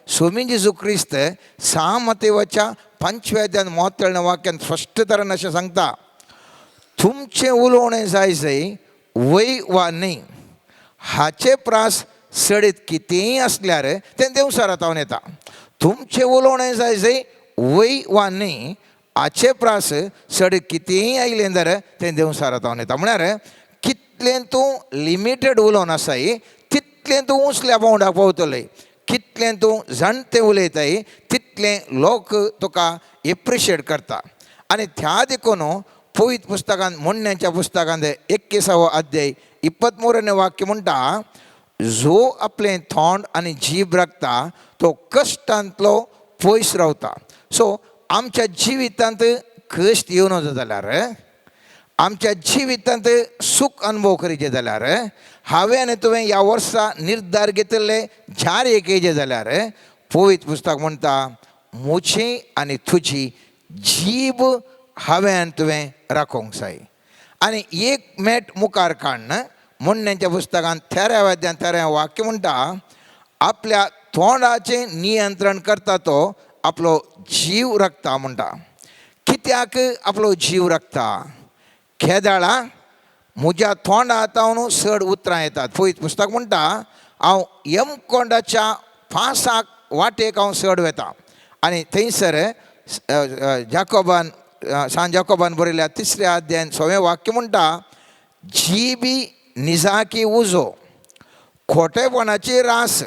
स्वामी जेजू क्रिस्त 6 मत्तेवाच्या 5व्या अध्यायान 43 वाक्यान स्पश्ट तरेन अशें सांगता, तुमचें उलोवणें जाय वय वा न्ही हाचे प्रास सडीत कितेंय आसल्यार तें देवसारांत हांव येता. तुमचें उलोवणें जाय वय वा न्ही हाचे प्रास सडीत कितेंय आयलें जाल्यार तें देवसारांत हांव येता. म्हळ्यार कितलें तूं लिमिटेड उलोवन आसाय तितलें तूं उसल्या पावंडाक पावतलें. कितलें तूं जाणटें उलयताय तितलें लोक तुका एप्रिशिएट करता. आनी त्या देखून पवित पुस्तकांत मोडण्यांच्या पुस्तकांत 21 अध्याय 23 वाक्य म्हणटा, जो आपलें थोंड आनी जीब राखता तो कश्टांतलो पयस रावता. सो आमच्या जिवितांत कश्ट येवन वचत जाल्यार, आमच्या जिवितांत सूख अनुभव करीचे जाल्यार, हांवें आनी तुवें ह्या वर्सा निर्धार घेतिल्ले ज्यार एकेचे जाल्यार पवित पुस्तक म्हणटा, म्हजी आनी तुजी जीब हांवें आनी तुवें राखोंक जाय. आनी एक मेट मुखार काडन मोडण्यांच्या पुस्तकांत 13व्या अध्यायान 13वें वाक्य म्हणटा, आपल्या तोंडाचें नियंत्रण करता तो आपलो जीव राखता म्हणटा. कित्याक आपलो जीव राखता? खेदाळा म्हज्या तोंडा हातावन चड उतरां येतात. पयत पुस्तक म्हणटा, हांव यमकोंडाच्या फासाक वाटेक हांव चड वेता. आनी थंयसर सांत जाकोबान बरयल्या 3ऱ्या अध्यायान 6वें वाक्य म्हणटा, जीबी निजाकी उजो खोटेपणाची रास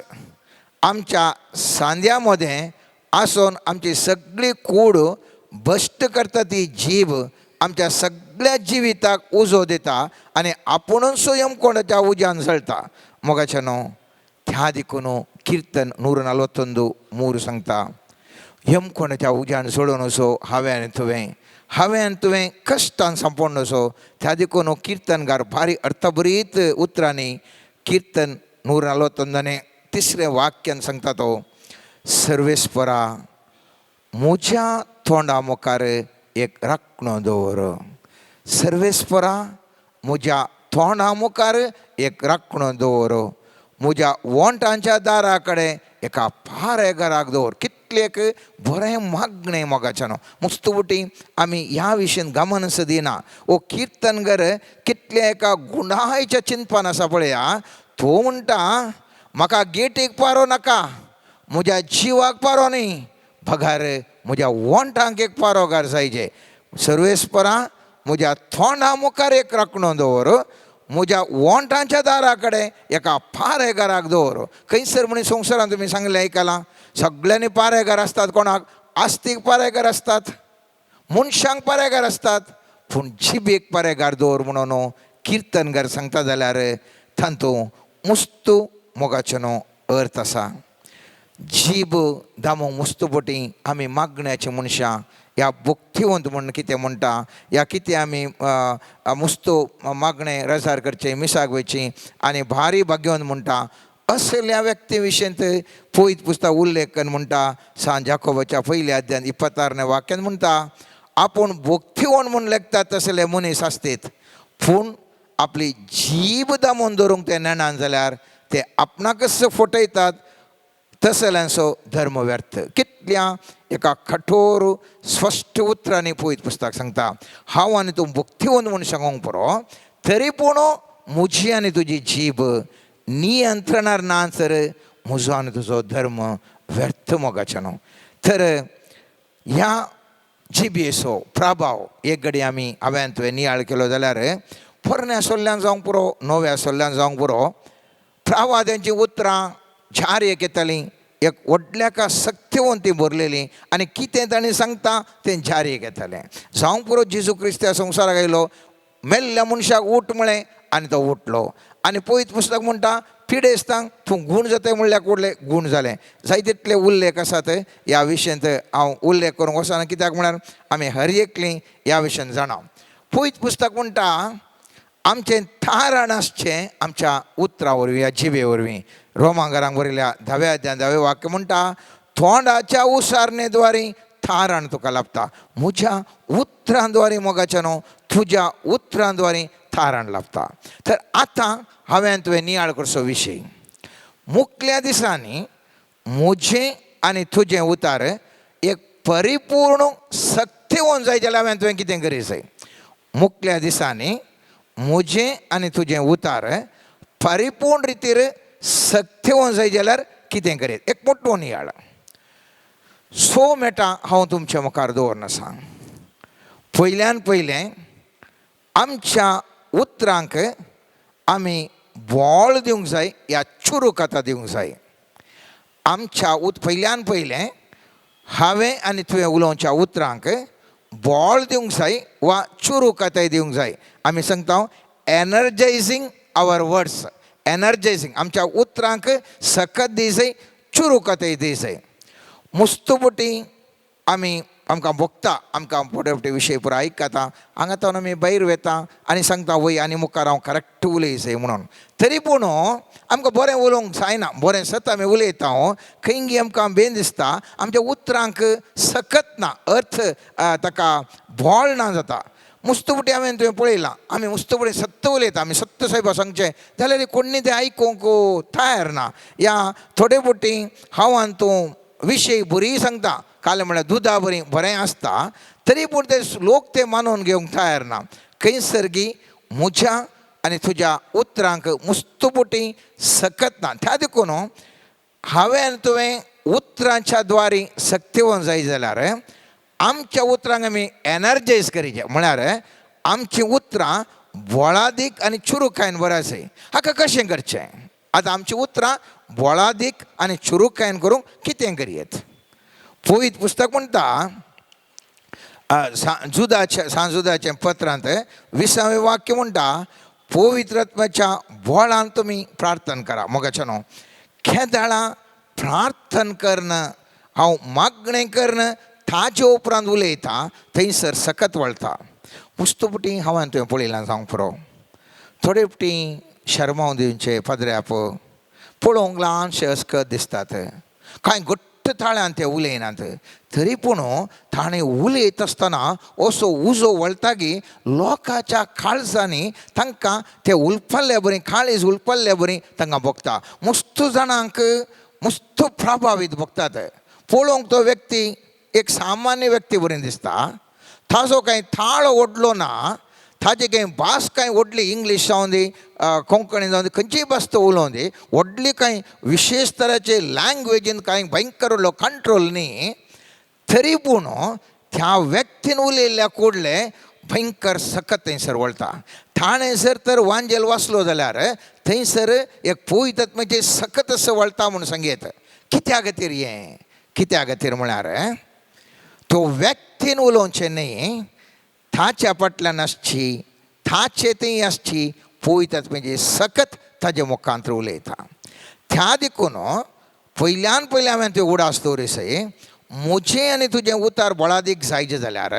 आमच्या सांद्या मदें आसून आमची सगळी कूड भश्ट करता. ती जीब आमच्या सगळ्या जिविताक उजो दिता आनी आपुणूच यमकोंडाच्या उज्यान जळटा. मोगाच्या न्हू, त्या देखून किर्तन 141 सांगता, यमकोंडाच्या उज्यान जळून असो हांवें आनी तुवें कश्टान सांपोवन असो. त्या देखून किर्तनगार भारी अर्थभरीत उतरांनी किर्तन 141 3रे वाक्यान सांगता तो, सर्वेस्परा म्हज्या तोंडा मुखार एक राखणो दवर. सर्वेस्परा म्हज्या तोंडा मुखार एक राखणो दवर. म्हज्या वोंटांच्या दारा कडेन एका पारे घराक दवर. कितलेक बरें मागणें मोगाचें न्हू. मस्तवटी आमी ह्या विशयान गमनच दिना. ओ किर्तनगर कितले एका गुणायच्या चिंतपान आसा पळया. तो म्हणटा, म्हाका गेटीक पारो नाका, म्हज्या जिवाक पारो न्ही, भगार म्हज्या वोंटांक एक पारोगार जायचे. सर्वेस्परा म्हज्या तोंडा मुखार एक राखणो दवर. म्हज्या वोंटांच्या दारा कडेन एका पारे घराक दवर. खंयसर म्हणे संवसारांत तुमी सांगलें आयकलां, सगळ्यांनी पारे घर आसतात. कोणाक? आस्तीक पारे घर आसतात, मनशांक पारे घर आसतात, पूण जिबेक पारे घर दवर म्हणून किर्तनकार सांगता जाल्यार तातूंत मस्त मोगाचो अर्थ आसा. जीब दामूंक मस्तपटी आमी मागण्याची मनशां ह्या भक्तिवंत म्हणून कितें म्हणटा या कितें आमी मुस्तो मागणे रजार करचे मिसाक वयची आनी भारी भाग्यवंत म्हणटा असल्या व्यक्ती विशयंत पळयत पुस्तक उल्लेख करून म्हणटा सांत जाकोबाच्या पयल्या अध्यायान 26 वाक्यान म्हणटा आपूण भक्तिवंत म्हूण लेखतात तसले मनीस आसतात पूण आपली जीब दामून दवरूंक ते नेणान जाल्यार ते आपणाकच फटयतात तसल्यांचो धर्म व्यर्थ. कितल्या एका कठोर स्पश्ट उतरांनी पळयत पुस्तक सांगता हांव आनी तूं भक्तिवंत म्हूण सांगूंक पुरो तरी पूण म्हजी आनी तुजी जीब नियंत्रणार ना तर म्हजो आनी तुजो धर्म व्यर्थ मोगाचे न्हू. तर ह्या जिबेचो प्रभाव एक घडी आमी हांवें तुवें नियाळ केलो जाल्यार पोरण्या सोल्ल्यान जावंक पुरो नव्या सोल्ल्यान जावंक पुरो प्रवाद्यांची उतरां जारेक येतालीं एक व्हडल्याका सत्यवंती बरलेली आनी कितें ताणें सांगता तें जारेक येतालें. जावंक पुरो जेजू क्रिस्त ह्या संवसाराक आयलो मेल्ल्या मनशाक उठ म्हळें आनी तो उठलो आनी पळयत पुस्तक म्हणटा पिडेस्तांक तूं गूण जाताय म्हणल्यार उरले गूण जालें. जायते तितले उल्लेख आसात ह्या विशयांत हांव उल्लेख करूंक वचना कित्याक म्हळ्यार आमी हर एकलीं ह्या विशयान जाणा. पळयत पुस्तक म्हणटा आमचें थाराण आसचें आमच्या उतरां वरवीं ह्या जिबे वरवीं. रोमांकारांक बरयल्या 10व्या अध्यायान 10वें वाक्य म्हणटा तोंडाच्या उसारणे द्वारे थाराण तुका लाभता. म्हज्या उतरां द्वारे मोगाचें न्हू तुज्या उतरां द्वारे थाराण लाभता. तर आतां हांवें तुवें नियाळ करचो विशय मुखल्या दिसांनी म्हजें आनी तुजें उतार एक परिपूर्ण सत्यवंत जाय जाल्यार हांवें तुवें कितें करी जाय. मुखल्या दिसांनी म्हजें आनी तुजें उतार परिपूर्ण रितीर सत्यवंत जाय जाल्यार कितें करीत. एक मोठो नियाळ 100 मेटां हांव तुमच्या मुखार दवरन आसा. पयल्यान पयलें आमच्या उतरांक आमी बोळ दिवंक जाय या चुरूक दिवंक जाय. आमच्या पयल्यान पयलें हांवें आनी तुवें उलोवच्या उतरांक बोळ दिवंक जाय वा चुरूकाताय दिवंक जाय. आमी सांगता एनर्जायझींग आवर वर्ड्स. एनर्जायझींग आमच्या उतरांक सकत दी जाय चुरूकाताय दी जाय. मुस्तुबटी आमी आमकां भोगता आमकां फुडें विशय पुरो आयकता हांगातावन आमी भायर वेता आनी सांगता वय आनी मुखार हांव करेक्ट उलय जाय म्हणून. तरी पूण आमकां बरें उलोवंक जायना बरें सत आमी उलयता खंयी आमकां बेन दिसता आमच्या उतरांक सकत ना अर्थ ताका बोळ ना जाता. मुस्तुबटी हांवें तुवें पळयलां आमी मुस्तुबटी सत्य उलयता आमी सत्य साहेबा सांगचें जाल्यार कोणी तें आयकूंक तयार ना. या थोडे फावटी हांव आनी तूं विशय बरी सांगता काल म्हळ्यार दुदा बरें आसता तरी पूण ते लोक ते मानून घेवंक तयार ना. खंयसरगी म्हज्या आनी तुज्या उतरांक मुस्तुबटी सकत ना. त्या देखून हांवें आनी तुवें उतरांच्या द्वारे सत्यवंत जाय जाल्यार आमच्या उतरांक आमी एनर्जायज करीचे म्हळ्यार आमची उतरां बोळादीक आनी चुरूकायेन बरें जाय. हाका कशें करचें. आतां आमची उतरां बोळादीक आनी चुरूकायेन करूंक कितें करयेत. पळयत पुस्तक म्हणटा जुदाचें पत्रांत 20वें वाक्य म्हणटा पवित्र आत्म्याच्या बोळान तुमी प्रार्थना करा मोगाचें न्हू. केदाळां प्रार्थना करना हांव मागणें करना ताचे उपरांत उलयता थंयसर सकत वळटा. मुस्तुबटी हांवें तुवें पळयलां जावंक पुरो थोडे फावटी शर्माव दिवचे पदऱ्याप पळोवंक ल्हानशे अस्कत दिसतात. कांय घट्ट ताळ्यान ते उलयनात तरी पूण ताणें उलयत आसतना असो उजो वळटा की लोकांच्या काळजांनी तांकां ते उलपल्ले बरी काळीज उलपल्ले बरी तांकां भोगता. मस्त जाणांक मस्त प्रभावीत भोगतात. पळोवंक तो व्यक्ती एक सामान्य व्यक्ती बरें दिसता. ताजो कांय थाळ ओडलो ना ताजे कांय भास कांय व्हडली इंग्लीश जावं दी कोंकणी जावं दी खंयचीय भास तो उलोवं दी व्हडली कांय विशेश तराचे लँग्वेजीन कांय भयंकर व्हडलो कंट्रोल न्ही तरी पूण त्या व्यक्तीन उलयल्ल्या कोडले भयंकर सकत थंयसर वळटा. ताणें जर तर वांजेल वाचलो जाल्यार थंयसर एक पवित्र आत्म्याचें सकत असो वळटा म्हूण सांगयत. कित्या खातीर हें कित्या खातीर म्हळ्यार तो व्यक्तीन उलोवचें न्ही ताच्या फाटल्यान आसची ताचे थंय आसची पळयतात म्हणजे सकत ताजे मुखांत उलयता. त्या देखून पयल्यान पयलें हांवें तें उडास दवरिसय मुझे आनी तुजें उतार बळादीक जायचें जाल्यार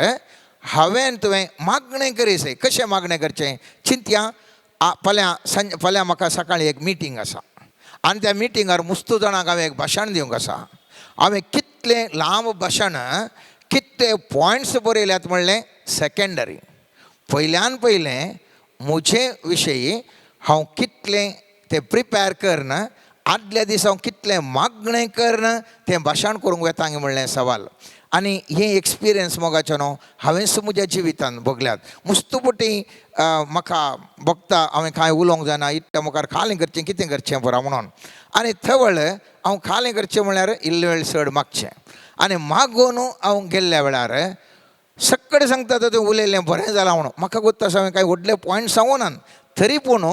हांवें तुवें मागणें करी जाय. कशें मागणें करचें चिंतया. फाल्यां म्हाका सकाळीं एक मिटींग आसा आनी त्या मिटिंगार मुस्तू जाणांक हांवें एक भाशण दिवंक आसा. हांवें कितलें लांब भाशण कितले पॉयंट्स बरयल्यात म्हणलें सेकंडरी. पयल्यान पयलें म्हजे विशयी हांव कितलें तें प्रिपेर करन आदल्या दिसा हांव कितलें मागणें करन तें भाशण करूंक येता म्हणलें सवाल. आनी हे एक्सपिरियन्स मोगाचे न्हू हांवें म्हज्या जिवितांत भोगल्यात. मुस्तुपटी म्हाका बघता हांवें कांय उलोवंक जायना इट्टा मुखार खालें करचें कितें करचें बरो म्हणून. आनी थवळ हांव खालें करचें म्हळ्यार इल्ले वेळ चड मागचें आनी मागून हांव गेल्ल्या वेळार सक्कड सांगता तें उलयलें बरें जालां म्हणून. म्हाका गोत्ता हांवें कांय व्हडले पॉयंट सांगूनान तरी पूण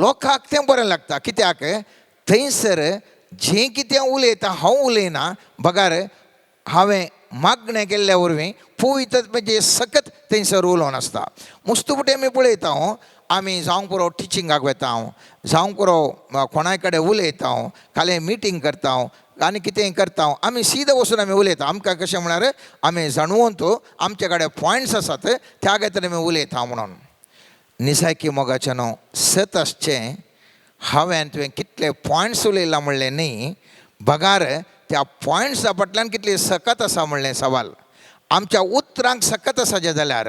लोकांक तें बरें लागता. कित्याक थंयसर जें कितें उलयता हांव उलयना बगार हांवें मागणें केल्ल्या वरवीं पवित्र म्हणजे सकत थंयसर उलोवन आसता. मुस्तुपटी आमी पळयता आमी जावंक पुरो टिचिंगाक वता हांव जावंक पुरो कोणाय कडेन उलयता हांव खाली मिटींग करता हांव आनी कितेंय करता हांव आमी सीद वचून आमी उलयता. आमकां कशें म्हळ्यार आमी जाणून तूं आमचे कडेन पॉयंट्स आसात त्या खातीर आमी उलयता म्हणून. निसायकी मोगाचें न्हू सत आसचें. हांवें तुवें कितले पॉयंट्स उलयला म्हणलें न्ही बगार त्या पॉयंट्सा फाटल्यान कितली सकत आसा म्हणलें सवाल. आमच्या उतरांक सकत आसा जें जाल्यार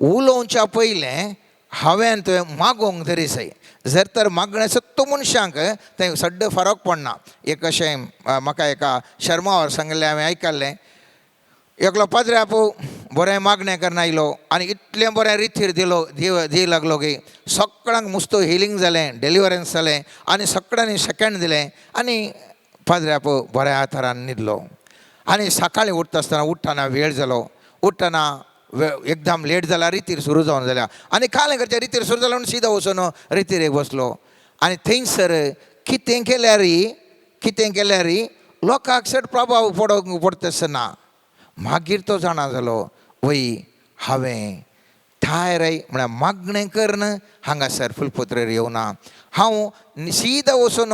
उलोवच्या पयलें हांवें तुवें मागोवंक तरी जाय. जर तर मागणें सत्तो मनशांक थंय सड्ड फरक पडना. एक अशें म्हाका एका शर्मावर सांगलें हांवें आयकल्लें. एकलो पाद्रे आपूं बरें मागणें करन आयलो आनी इतलें बरें रितीर दी लागलो की सगळ्यांक मुस्तो हिलींग जालें डेलिव्हरन्स जालें आनी सगळ्यांनी सेकंड दिलें आनी पाद्रे आपूं बऱ्या तरान न्हिदलो. आनी सकाळीं उठता आसतना उठ्ठाना वेळ जालो उठ्ठाना एकदम लेट जाला रितीर सुरू जावन जाल्या आनी खालें करचें रितीर सुरू जालो म्हणून सीदा वचून रितीरेक बसलो. आनी थंयसर कितें केल्यार लोकांक चड प्रभाव पडटा मागीर तो जाणा जालो वय हांवें थायराय म्हळ्यार मागणें करन हांगासर फुलपत्रेर येवना. हांव सीदा वचून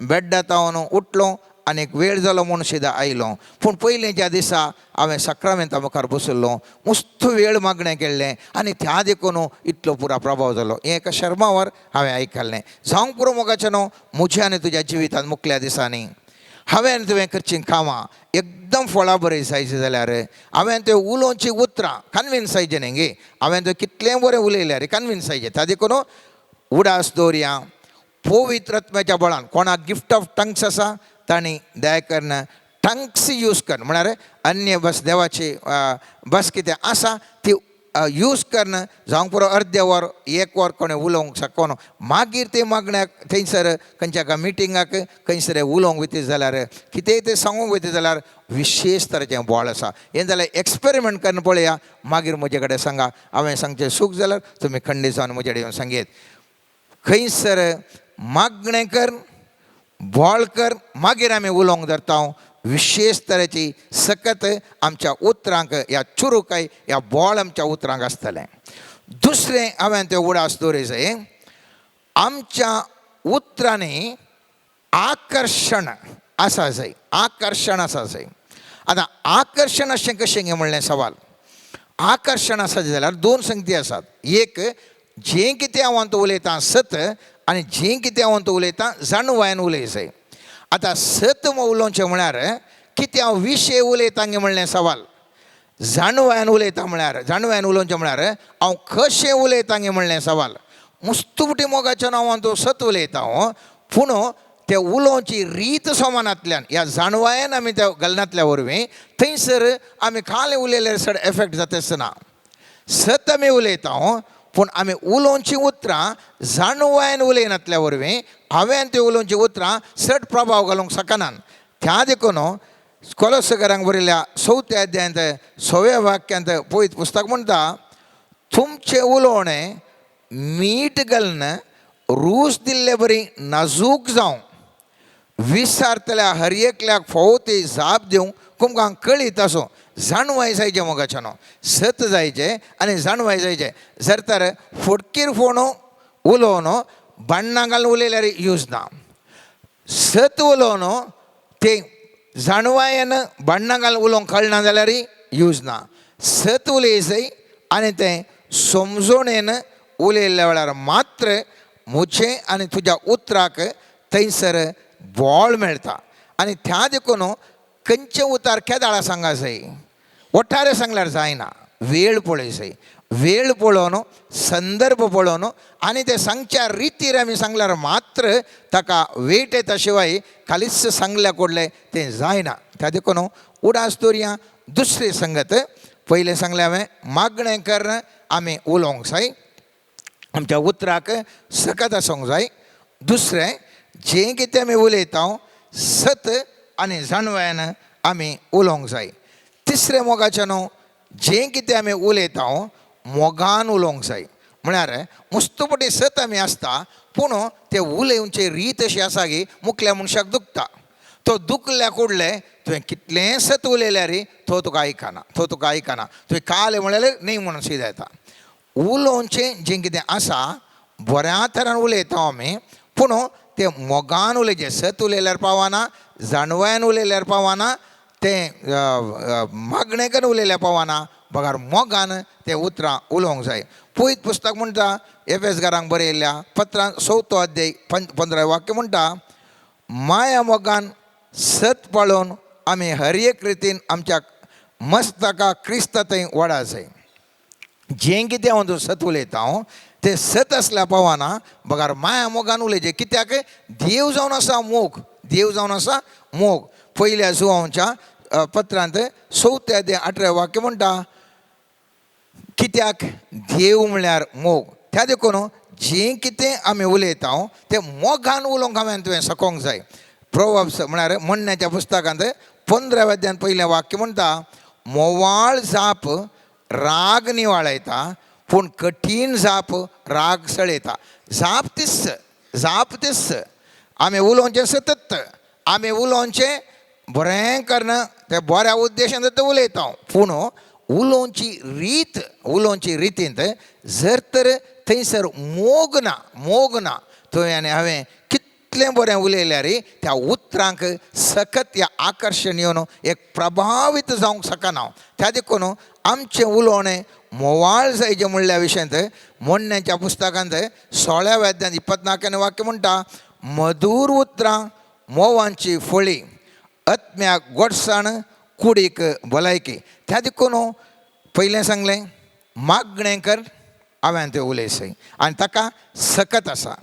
बेड्डांत हांव उठलो आनी एक वेळ जालो म्हणून सीदा आयलो. पूण पयलींच्या दिसा हांवें सक्रामेंता मुखार बसयल्लो मस्त वेळ मागणें केल्लें आनी त्या देखून इतलो पुरा प्रभाव जालो. हें एका शर्मावर हांवें आयकल्लें. जावंक पुरो मोगाचें न्हू म्हज्या आनी तुज्या जिवितांत मुखल्या दिसांनी हांवें तुवें करचीं कामां एकदम फळां बरें जायचें जाल्यार हांवें तें उलोवचीं उतरां कन्विन्स जायचें न्ही गे. हांवें तें कितलें बरें उलयल्यार कन्विन्स जायचें. त्या देखून उडास दवरया पवित्र आत्म्याच्या बळान. कोणाक गिफ्ट ऑफ टंग्स आसा तांणी दया करून टंग्स यूज कर म्हळ्यार अन्य बस देवाची बस कितें आसा ती यूज करन जावंक पुरो अर्दे वर एक वर कोणें उलोवंक शकना. मागीर ते मागण्याक थंयसर खंयच्या एका मिटिंगाक खंयसर उलोवंक वयता जाल्यार कितेंय तें सांगूंक वयता जाल्यार विशेश तरेचें बळ आसा. हें जाल्यार एक्सपेरिमेंट करून पळया. मागीर म्हजे कडेन सांगा. हांवें सांगचें चूक जाल्यार तुमी खंडीत जावन म्हजे कडेन येवन सांगेत. खंयसर मागणें कर बळ कर मागीर आमी उलोवंक धरता. विशेष तरेची सकत आमच्या उतरांक ह्या चुरूकाय ह्या बळ आमच्या उतरांक आसतलें. दुसरें हांवें तें उडास दवरूंक जाय. आमच्या उतरांनी आकर्शण आसा जाय. आकर्शण आसा जाय. आतां आकर्शण अशें कशें गे म्हणलें सवाल. आकर्शण आसा जाल्यार दोन संगती आसात. एक जें कितें हांव उलयतां सत आनी जें कितें हांव उलयतां जाणवायन उलय जाय. आतां सत उलोवचें म्हळ्यार कितें हांव विशय उलयतां गे म्हणलें सवाल. जाणवायन उलयतां म्हळ्यार जाणवायन उलोवचें म्हळ्यार हांव कशें उलयतां गे म्हणलें सवाल. मुस्तुपटी मोगाचें हांव तो सत उलयतां पूण तें उलोवची रीत सोमानांतल्यान ह्या जाणवायन आमी त्या गलनांतल्या वरवीं थंयसर आमी खालें उलयल्यार चड एफेक्ट जाता आसना. सत आमी उलयतां पूण आमी उलोवचीं उतरां जाणवायन उलयनातल्या वरवीं हांवें तीं उलोवचीं उतरां चड प्रभाव घालूंक शकनात. त्या देखून कोलोसकारांक बरयल्या 4व्या अध्यायांत 6व्या वाक्यांत पळयत पुस्तक म्हणटा तुमचें उलोवणें मीठ घालन रूच दिल्ले बरी नाजूक जावं विसारतल्या हर एकल्याक फोव ती जाप दिवंक तुमकां कळीत आसूं. जाणवाय जायचें मोगाचें न्हू सत जायचें आनी जाणवाय जायचें. जर तर फुडकीर फोण उलोवन भांडणां घालून उलयल्यार यूज ना. सत उलोवन तें जाणवायन भांडणा घालून उलोवंक कळना जाल्यार यूज ना. सत उलयसय आनी तें समजोणेन उलयल्ल्या वेळार मात्र म्हजें आनी तुज्या उतराक थंयसर बळ मेळटा. आनी त्या देखून खंयचे उतार केदाळा सांगा जाय, ओठारे सांगल्यार जायना. वेळ पळय, वेळ पळोवन संदर्भ पळोवन आनी ते सांगच्या रितीर आमी सांगल्यार मात्र ताका वेट येता शिवाय खालीच सांगल्या कोडले तें जायना. त्या देखून उडास दवरया. दुसरी संगत पयलें सांगलें हांवें, मागणें कर आमी उलोवंक जाय, आमच्या उतराक सकत आसूंक जाय. दुसरें, जें कितें आमी उलयता सत आनी जाणवायन आमी उलोवंक जाय. तिसरें मोगाचें न्हू, जें कितें आमी उलयता मोगान उलोवंक जाय. म्हळ्यार मस्तपटी सत आमी आसता पूण ते उलोवचे रीत अशी आसा की मुखल्या मनशाक दुखता. तो दुखल्या कुडले तुवें कितलें सत उलयल्यार तो तुका आयकना, तुवें काल म्हळ्यार न्ही म्हणून सीद येता. उलोवचें जें कितें आसा बऱ्या तरान उलयता आमी पूण तें मोगान उलयचें. सत उलयल्यार पावना, जाणवायन उलयल्यार पावना, तें मागणेकन उलयल्यार पावना, बगार मोगान तें उतरां उलोवंक जाय. पयत पुस्तक म्हणटा एफेसकारांक बरयल्ल्या पत्रांत 6 अध्याय 15 वाक्य म्हणटा, माया मोगान सत पाळोवन आमी हर एक रितीन आमच्या मस्तका क्रिस्ता थंय वाडा जाय. जें कितें हांव सत उलयता तें सत आसल्या पावना, बगार माया मोगान उलयचें. कित्याक देव जावन आसा मोग, देव जावन आसा मोग. पयल्या जुवांच्या पत्रांत 6 अध्याय 18 वाक्य म्हणटा, कित्याक देव म्हळ्यार मोग. त्या देखून जें कितें आमी उलयता तें मोगान उलोवंक हांवें तुवें सकोंक जाय. प्रोवर्ब्स म्हळ्यार म्हणण्याच्या पुस्तकांत 15 अध्यायान पयलें वाक्य म्हणटा, मोवाळ जाप राग निवाळयता पूण कठीण जाप राग सळयता. जाप तिस्स आमी उलोवचें सतत, आमी उलोवचें बरें करना, तें बऱ्या उद्देशान तें उलयता पूण उलोवची रितींत जर तर थंयसर मोग ना थंय आनी हांवें कितलें बरें उलयल्यार त्या उतरांक सकत या आकर्शण येवन एक प्रभावीत जावंक शकना. त्या देखून आमचें उलोवणें मोवाळ जायचें म्हणल्या विशयांत म्हणण्याच्या पुस्तकांत 16 अध्यायान 24 वाक्य म्हणटा, मधुर उतरां मोवांची फळी, आत्म्याक गोडसाण कुडीक भलायकी. त्या देखून पयलें सांगलें मागणें कर, हांवें तें उलयसय आनी ताका सकत आसा.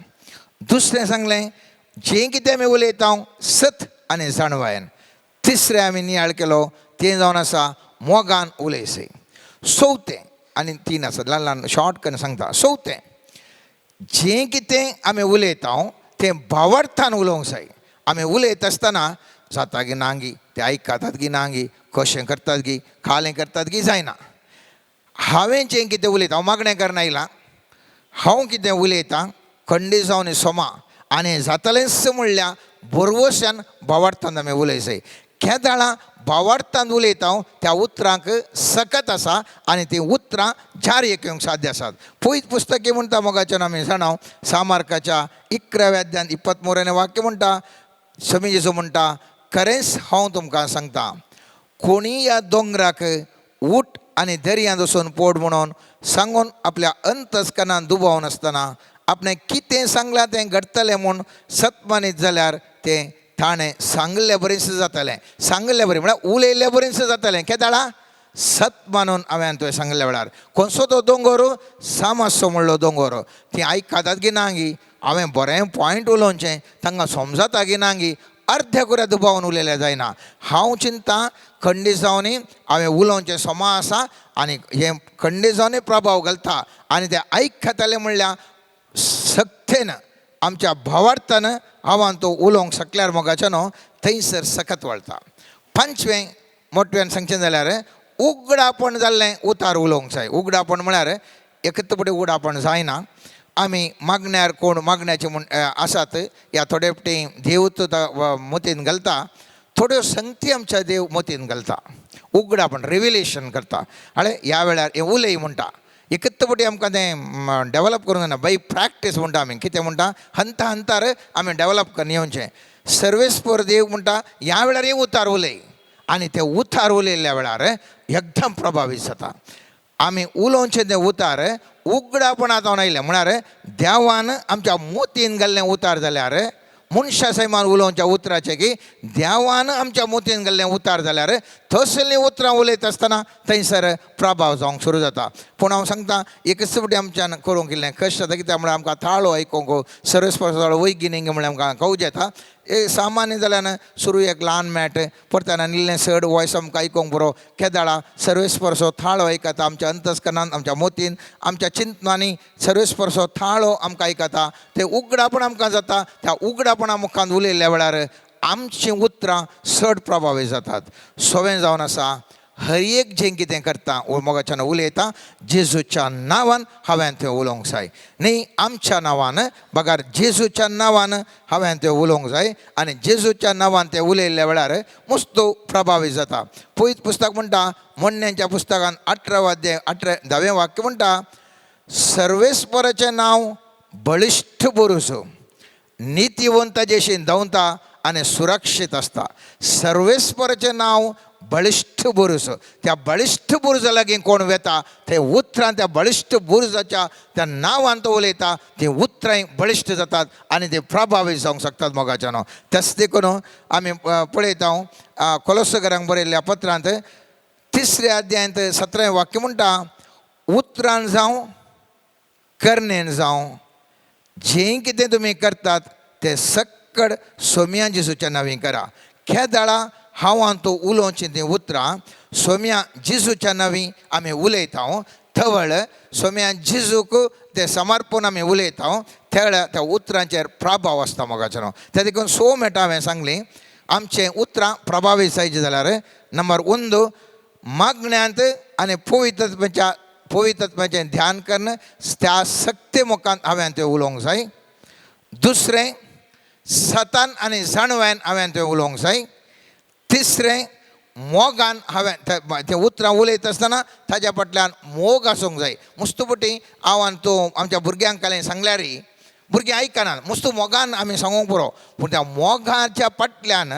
दुसरें सांगलें जें कितें आमी उलयता सत आनी जाणवायन. तिसरें आमी नियाळ केलो तें जावन आसा मोगान उलयसय. 4थें आनी 3 आसा, ल्हान ल्हान शॉर्ट करून सांगता. 4थें, जें कितें आमी उलयता तें भावार्थान उलोवंक जाय. आमी उलयत आसतना जाता गी नांगी, ते आयकतात गी नांगी, कशें करतात गी, खालें करतात गी जायना. हांवें जें कितें उलयता हांव मागणें करना आयलां, हांव कितें उलयतां खंडी जावन सोमा आनी जातलेंच म्हणल्या बरवशान भावार्थान आमी उलयसय. केदाळां भावार्थान उलयता त्या उतरांक सकत आसा आनी तीं उतरां जारयेक येवंक साध्य आसात. पयत पुस्तकी म्हणटा मोगाच्यान आमी जाणाव सामार्काच्या 11 अध्यायान 23 वाक्य म्हणटा, समी जेजू म्हणटा, खरेंच हांव तुमकां सांगता, कोणी ह्या दोंगराक उठ आनी दर्यांत वचून पड म्हणून सांगून आपल्या अंतस्कनान दुबावन आसतना आपणें कितें सांगलां तें घडटलें म्हूण सतमानीत जाल्यार तें ताणें सांगले बरेंच जातलें. सांगले बरें म्हळ्यार उलयले बरेंच जातलें. केदाळा सत मानून हांवें तुवें सांगल्या वेळार खंयचो तो दोंगर सामासो म्हणलो दोंगर, ती आयकतात गी नांगी, हांवें बरें पॉयंट उलोवचें तांकां समजता गी नांगी, अर्ध्या कुऱ्या दुबावन उलयलें जायना. हांव चिंता खंडी जावन हांवें उलोवचें सोमा आसा आनी हें खंडी जावन प्रभाव घालता आनी तें आयकतालें म्हणल्यार सक्तेन आमच्या भावार्थान हांवां तो उलोवंक शकल्यार मोगाच्यान थंयसर सकत वळटा. 5वें मोठ्यान सांगचें जाल्यार उगडापण जाल्लें उतार उलोवंक जाय. उगडापण म्हळ्यार एकतपडी उगडापण जायना. आमी मागण्यार कोण मागण्याचे म्हण आसात या थोडे फावटी देवूच मतीन घालता, थोड्यो संगती आमच्या देव मतीन घालता. उगडापण रिव्हिलेशन करता. हाळे ह्या वेळार हें उलय म्हणटा. एकतपटी आमकां तें डेवलप करूंक जायना, बाय प्रॅक्टीस म्हणटा आमी. कितें म्हणटा, हंता हंतार आमी डेवलप करून येवचें. सर्वेस्पर देव म्हणटा ह्या वेळार हे उतार उलय आनी ते उतार उलयल्ल्या वेळार एकदम प्रभावीत जाता. आमी उलोवचे ते उतार उगडापणांत जावन आयले म्हळ्यार देवान आमच्या मोतीन घाल्लें उतार जाल्यार मनशा सैमान उलोवच्या उतराचे की देवान आमच्या मोतीन घाल्लें उतार जाल्यार तसलीं उतरां उलयत आसतना थंयसर प्रभाव जावंक सुरू जाता. पूण हांव सांगता एकच फावटी आमच्यान करूंक इल्लें कशें जाता कित्याक म्हळ्यार आमकां थाळो आयकूंक सर्वेस्पर ताळो वैगिनींग म्हळ्यार आमकां कळूं येता. सामान्य जाल्यार सुरू एक ल्हान मॅट परतना निल्लें सड वॉयस आमकां आयकूंक बरो केदाळा सर्वेस्परचो थाळो आयकता आमच्या अंतस्करणांत आमच्या मोतीन आमच्या चिंतनांनी सर्वेस्परचो थाळो आमकां आयकता. ते उगडापण आमकां जाता. त्या उगडापणा मुखांत उलयल्ल्या वेळार आमचीं उतरां चड प्रभावी जातात. सोवें जावन आसा हर एक जें कितें करता मोगाच्यान उलयता जेजूच्या नांवान हांवें थंय उलोवंक जाय न्ही आमच्या नांवान बगार जेजूच्या नांवान हांवें थंय उलोवंक जाय आनी जेजूच्या नांवान तें उलयल्ल्या वेळार मस्तो प्रभावी जाता. पयत पुस्तक म्हणटा मोडण्यांच्या पुस्तकान 18 अध्याय 10वें वाक्य म्हणटा सर्वेस्पराचें नांव बळिश्ठ बुरूज नितीवंत जेशीन धांवता आनी सुरक्षीत आसता. सर्वेस्पराचें नांव बळिश्ठ बुरूज. त्या बळिश्ठ बुरुजा लागीं कोण वेता ते उतरां त्या बळिश्ठ बुरुजाच्या त्या नांवान तो उलयता ती उतरां बळिश्ठ जातात आनी ते प्रभावीत जावंक शकतात मोगाच्यान. तेच देखून आमी पळयता कोलोसकारांक बरयल्ल्या पत्रांत 3 अध्यायांत 17वें वाक्य म्हणटा उतरान जावं कर्णेन जावं जें कितें तुमी करतात तें सक्कड सोम्या जेजूच्या नांवीं करा. केदाळा हांवां तो उलोवचीं तीं उतरां सोम्या जेजूच्या नांवीं आमी उलयता. थवळ सोम्या जेजूक तें समर्पण आमी उलयता त्या वेळार त्या उतरांचेर प्रभाव आसता मोगाच्यान. त्या देखून 6 मेटा हांवें सांगलीं आमचें उतरां प्रभावीत जायचीं जाल्यार नंबर 1 मागण्यांत आनी पवित्रत्वाचें ध्यान करून त्या सक्ते मुखांत हांवें थंय उलोवंक जाय. दुसरें सतान आनी जाणव्यान हांवें थंय उलोवंक जाय. तिसरें मोगान हांवें तें उतरां उलयता आसतना ताज्या फाटल्यान मोग आसूंक जाय. मुस्तुपटी हांव तूं आमच्या भुरग्यांक कालें सांगल्यार भुरगीं आयकनात मुस्तू मोगान आमी सांगूंक पुरो पूण त्या मोगाच्या फाटल्यान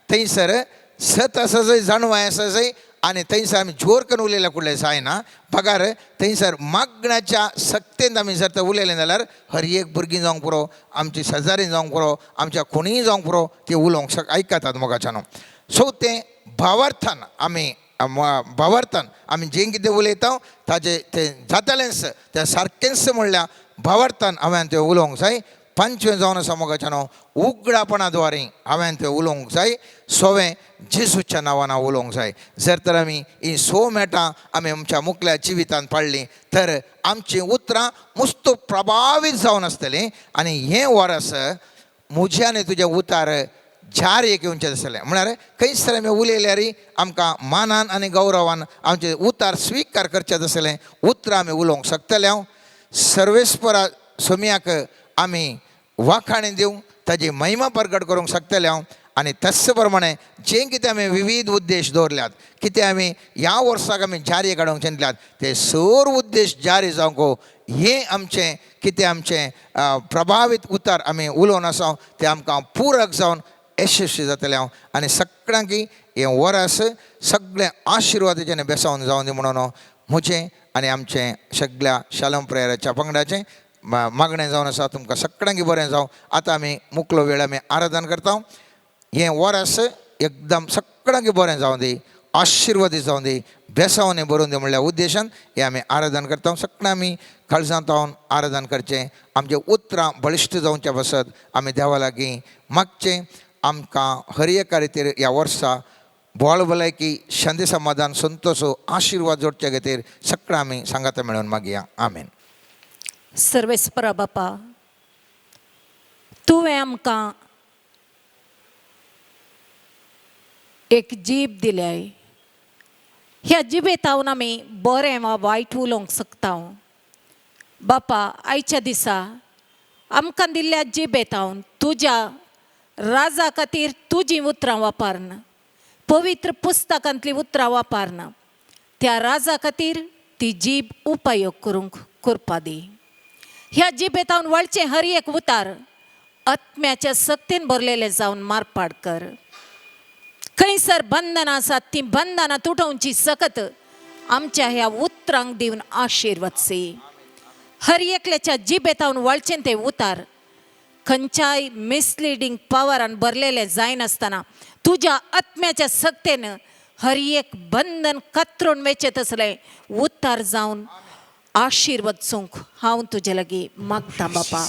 थंयसर सत आसा जंय जाणवाय आसा जंय आनी थंयसर आमी जोर करून उलयल्या फुडलें जायना. पगार थंयसर मागण्याच्या सक्तेंत आमी जर तर उलयलें जाल्यार हर एक भुरगीं जावंक पुरो आमची शेजारी जावंक पुरो आमच्या कोणीय जावंक पुरो ती उलोवंक आयकतात मोगाच्यान. सो तें भावार्थान आमी जें कितें उलयता ताजें तें जातालेंच तें सारकेंच म्हणल्यार भावार्थान हांवें तें उलोवंक जाय. 5वें जावन आसा मोगाच्यान उगडापणा द्वारे हांवें तें उलोवंक जाय. 6वें जेजूच्या नांवान हांव उलोवंक जाय. जर तर आमी ही 6 मेटां आमी आमच्या मुखल्या जिवितांत पाळ्ळीं तर आमचीं उतरां मस्त प्रभावीत जावन आसतलीं आनी हें वरस म्हजें आनी तुजें उतार जार एक येवचें आसलें म्हळ्यार खंयसर आमी उलयल्यार आमकां मानान आनी गौरवान आमचे उतार स्विकार करचें आसलें उतरां आमी उलोवंक शकतले. सर्वेस्परा सोम्याक आमी वाखाणी दिवंक ताजी महिमा प्रकट करूंक शकतले. आनी तस प्रमाणे जें कितें आमी विविध उद्देश दवरल्यात कितें आमी ह्या वर्साक आमी जारी काडूंक चिंतल्यात ते सर उद्देश जारी जावंक हें आमचें कितें आमचें प्रभावीत उतार आमी उलोवन आसा तें आमकां पुरक जावन यशस्वी जातलें. आनी सगळ्यांक हें वरस सगळें आशिर्वादाचें बेसावन जावन दी म्हणून म्हजें आनी आमचें सगळ्या शालोम प्रेयराच्या पंगडाचें मागणें जावन आसा. तुमकां सगळ्यांक बरें जावं. आतां आमी मुकलो वेळ आमी आराधन करता. हें वरस एकदम सगळ्यांक बरें जावं दी आशिर्वादीत जावं दी बेसावनी बरोवन दी म्हणल्या उद्देशान हें आमी आराधन करता. सगळें आमी काळजांत रावन आराधन करचें. आमचें उतरां बळिश्ट जावचें बसत आमी देवा लागीं मागचें. आमकां हर एका रितीर ह्या वर्सा बोळ भलायकी शांती समाधान संतोश आशिर्वाद जोडचे खातीर सगळें आमी सांगाता मेळून मागया. आमेन. सर्वेस्परा बापा तुवें आमकां एक जीब दिल्याय. ह्या जिबेंत हांव आमी बरें वा वायट उलोवंक शकता. बापा आयच्या दिसा आमकां दिल्ल्या जिबेंत हांव तुज्या राजा खातीर तुजीं उतरां वापरना. पवित्र पुस्तकांतलीं उतरां वापरना. त्या राजा खातीर ती जीब उपयोग करपा दी. ह्या जिबेंत हांव वळचें हर एक उतार आत्म्याच्या सक्तीन भरलेले जाऊन मारपाड कर. खंयसर बंधनां आसात ती बंधनां तुटोवची सकत आमच्या ह्या उतरांक दिवन आशिर्वादसे. हर एकल्याच्या जिबेतावन वळचें ते उतार खंयच्याय मिसलिडिंग पावरान भरलेले जायनासतना तुज्या आत्म्याच्या सक्तेन हर एक बंधन कत्रून वेचत असले उतार जावन आशिर्वाद चोंक हांव तुजे लागीं मागता बापा.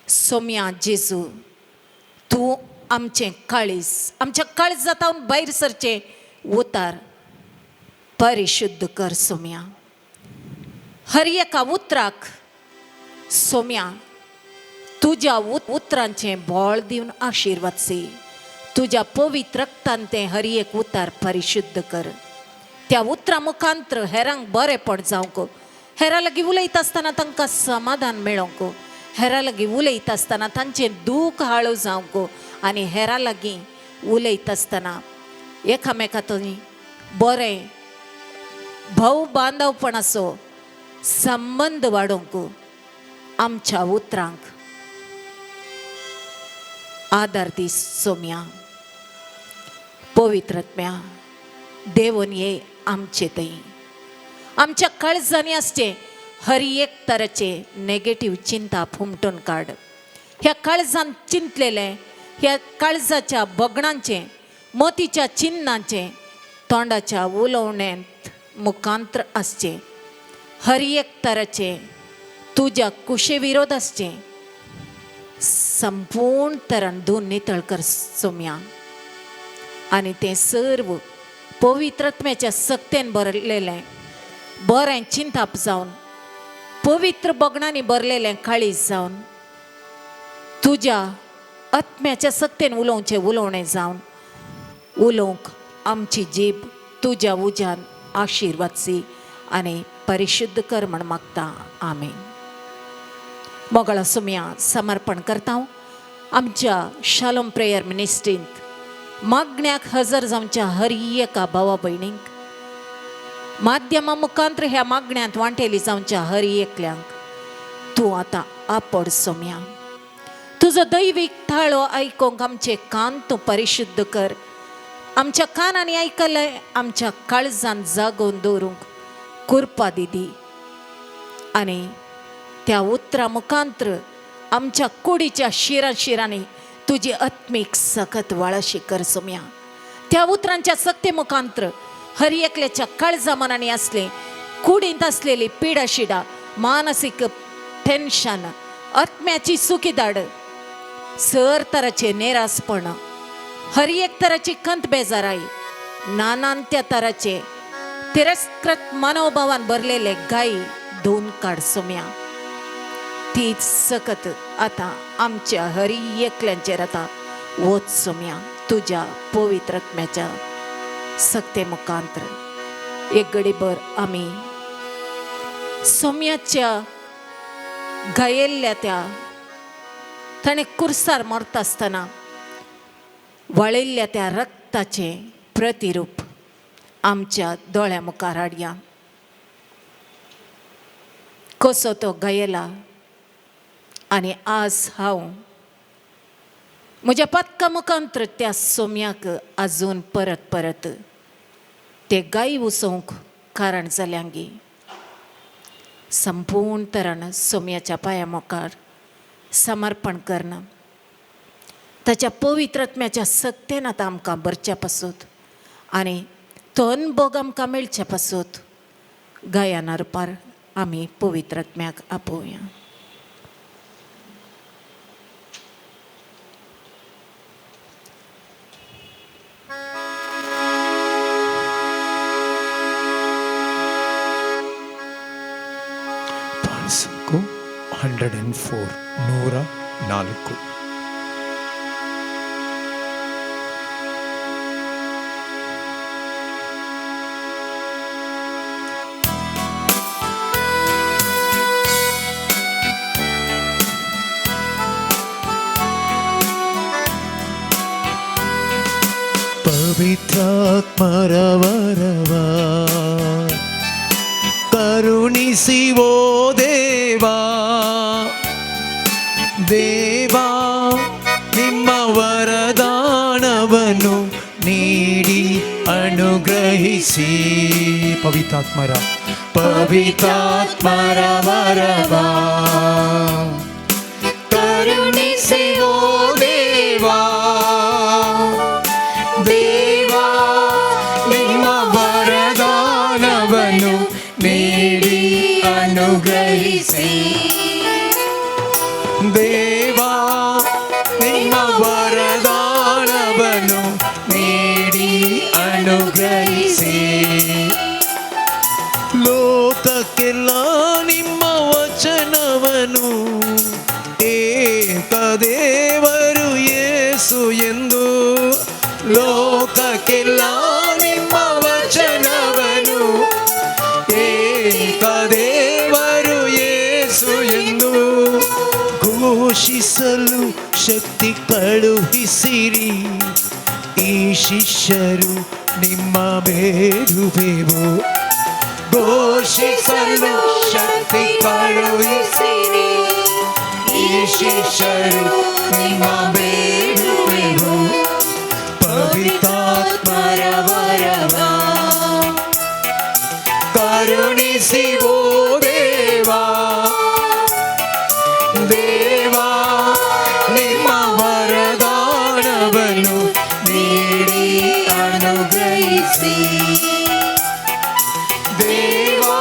सोम्या जेजू तूं आमचें काळीज आमच्या काळजांतावन भायर सरचें उतार परिशुद्ध कर सोम्या. हर एका उतराक सोम्या तुज्या उतरांचें बोळ दिवन आशिर्वादसे. तुज्या पवित्र रक्तान तें हर एक उतार परिशुद्ध कर. त्या उतरा मुखांतर हेरांक बरेंपण जावंक, हेरां लागीं उलयता आसतना तांकां समाधान मेळोंक, हेरां लागीं उलयता आसतना तांचें दूख हाळू जावंक आनी हेरां लागीं उलयता आसतना एकामेकांतूय बरें भाव बांदवपणाचो संबंद वाडोवंक आमच्या उतरांक आदार दी सोम्या. पवित्रत्म्या देवून ये आमचे थंय. आमच्या काळजांनी आसचे हर एक तराचे नेगेटीव चिंता फुमटून काड. ह्या काळजान चिंतलेले ह्या काळजाच्या बगणांचे मोतीच्या चिन्नांचे तोंडाच्या उलोवण्यांत मुखांतर आसचे हर एक तराचे तुज्या कुशे विरोध आसचे संपूर्ण तरान धुवन नितळ कर सोम्या. आनी तें सर्व पवित्रत्म्याच्या सक्तेन भरलेलें बरें चिंताप जावन पवित्र बगणांनी भरलेलें काळीज जावन तुज्या आत्म्याच्या सक्तेन उलोवचें उलोवणें जावन उलोवंक आमची जीब तुज्या उज्यान आशिर्वादसी आनी परिशुद्ध कर म्हण मागता. आमेन. मोगळा सोम्या समर्पण करता हांव आमच्या शालोम प्रेयर मिनिस्ट्रींत मागण्याक हजर जावच्या हर एका भावा भयणींक माध्यमा मुखांतर ह्या मागण्यांत वांटेली जावच्या हर एकल्यांक तूं आतां आपड सोम्या. तुजो दैवीक थाळो आयकोंक आमचे कान तूं परिशुद्ध कर. आमच्या कानांनी आयकलें आमच्या काळजान जागोवन दवरूंक कृपा दी आनी त्या उतरा मुखांतर आमच्या कुडीच्या शिरांनी तुजी आत्मीक सखत वाळशी कर सोम्या. त्या उतरांच्या सक्ते मुखांतर हर एकल्याच्या काळजा मनांनी असले कुडींत असलेली पिडा शिडा मानसिक टेन्शन आत्म्याची सुखीदाड सर तराचे नेरासपण हर एक तराची कंत बेजाराई नानांत्या तराचे तिरस्कृत मनोभावान भरलेले गायी धुवन काड सोम्या. तीच सकत आता आमच्या हरी एकल्यांचेर आतां वच सोम्या. तुज्या पवित्र आत्म्याच्या सक्ते मुखांतर एक घडीभर आमी सोम्याच्या गायेल्ल्या त्या ताणें कुर्सार मरता आसतना वळिल्ल्या त्या रक्ताचे प्रतिरूप आमच्या दोळ्या मुखार हाडया. कसो तो गायेला आनी आज हांव म्हज्या पत्का मुखांतर त्या सोम्याक आजून परत परत ते गायी उसोवंक कारण जाल्यांगी संपूर्ण तरान सोम्याच्या पांया मुखार समर्पण करना. ताच्या पवित्र आत्म्याच्या सक्तेन आतां आमकां भरच्या पासूत आनी तो अनुभव आमकां मेळच्या पासूत गायना रुपार आमी पवित्र आत्म्याक आपोवया. ಪಾಲ್ಸಂಕು 104 104. ಪವಿತ್ರಾತ್ಮರವರವ ಕರುಣಿಸಿ ಓ ದೇವಾ ದೇವಾ ವರದಾನವನ್ನು ನೀಡಿ ಅನುಗ್ರಹಿಸಿ ಪವಿತ್ರಾತ್ಮರ ಪವಿತ್ರಾತ್ಮರ ವರವ ಕರುಣಿಸಿ ಓ ದೇವಾ ದೇವಾ ನಿಮ್ಮ ವರದಾನವನ್ನು ನೀಡಿ ಅನುಗ್ರಹಿಸಿ ದೇವಾ ನಿಮ್ಮ ವರದಾನವನ್ನು ನೀಡಿ ಅನುಗ್ರಹಿಸಿ ಲೋಕಕ್ಕೆಲ್ಲ ನಿಮ್ಮ ವಚನವನ್ನು ಏಕದೇವರು ಯೇಸು ಎಂದು ಲೋಕಕ್ಕೆಲ್ಲ ನಿಮ್ಮ ವಚನವನ್ನು ಏಕದೇವರು ಯೇಸು ಎಂದು ಘೋಷಿಸಲು ಶಕ್ತಿ ಕಳುಹಿಸಿರಿ ಈ ಶಿಷ್ಯರು ನಿಮ್ಮ ಬೇಡುವೆವು ಘೋಷಿಸಲು ಶಕ್ತಿ ಕಳುಹಿಸಿರಿ ಈ ಶಿಷ್ಯರು ನಿಮ್ಮ ಬೇಡುವೆವು ಪವಿತ್ರಾತ್ಮರ ವರವ ಕರುಣಿಸಿ ಓ ದೇವಾ ದೇವಾ ನಿಮ್ಮ ವರದಾನವನ್ನು ನೀಡಿ ಅನುಗ್ರಹಿಸಿ ದೇವಾ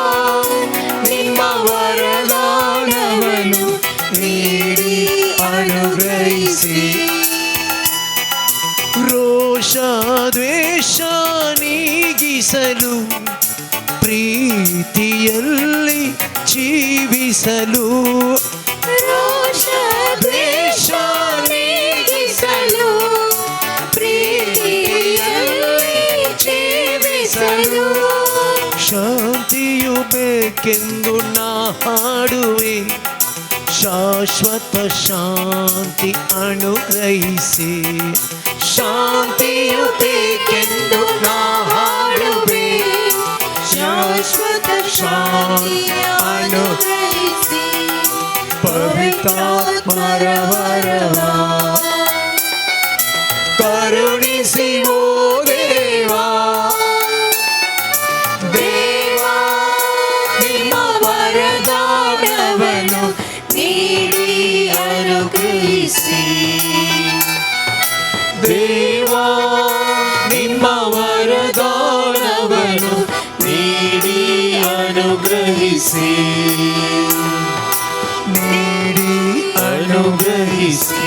ನಿಮ್ಮ ವರದಾನವನ್ನು ನೀಡಿ ಅನುಗ್ರಹಿಸಿ ರೋಷ ದ್ವೇಷ ನೀಗಿಸಲು ಪ್ರೀತಿಯಲ್ಲಿ ಜೀವಿಸಲು ರೋಷ ದ್ವೇಷ ನೀಗಿಸಲು ಪ್ರೀತಿಯಲ್ಲಿ ಜೀವಿಸಲು ಶಾಂತಿಯು ಬೇಕೆಂದು ನಾ ಹಾಡುವೆ ಶಾಶ್ವತ ಶಾಂತಿ ಅನುಗ್ರಹಿಸಿ ಶಾಂತಿಯು ಬೇಕೆಂದು ನಾ ಹಾಡುವೆ ಶಾಶ್ವತ ಶಾಂತಿ ಅನುಗ್ರಹಿಸಿ ಪವಿತ್ರಾತ್ಮರ ವರವ ಕರುಣಿಸಿ ಓ ದೇವಾ ದೇವಾ ನಿಮ್ಮ ವರದಾನವನ್ನು ನೀಡಿ ಅನುಗ್ರಹಿಸಿ ದೇವಾ ನಿಮ್ಮ ವರದಾನವನ್ನು ನೀಡಿ ಅನುಗ್ರಹಿಸಿ ನೀಡಿ ಅನುಗ್ರಹಿಸಿ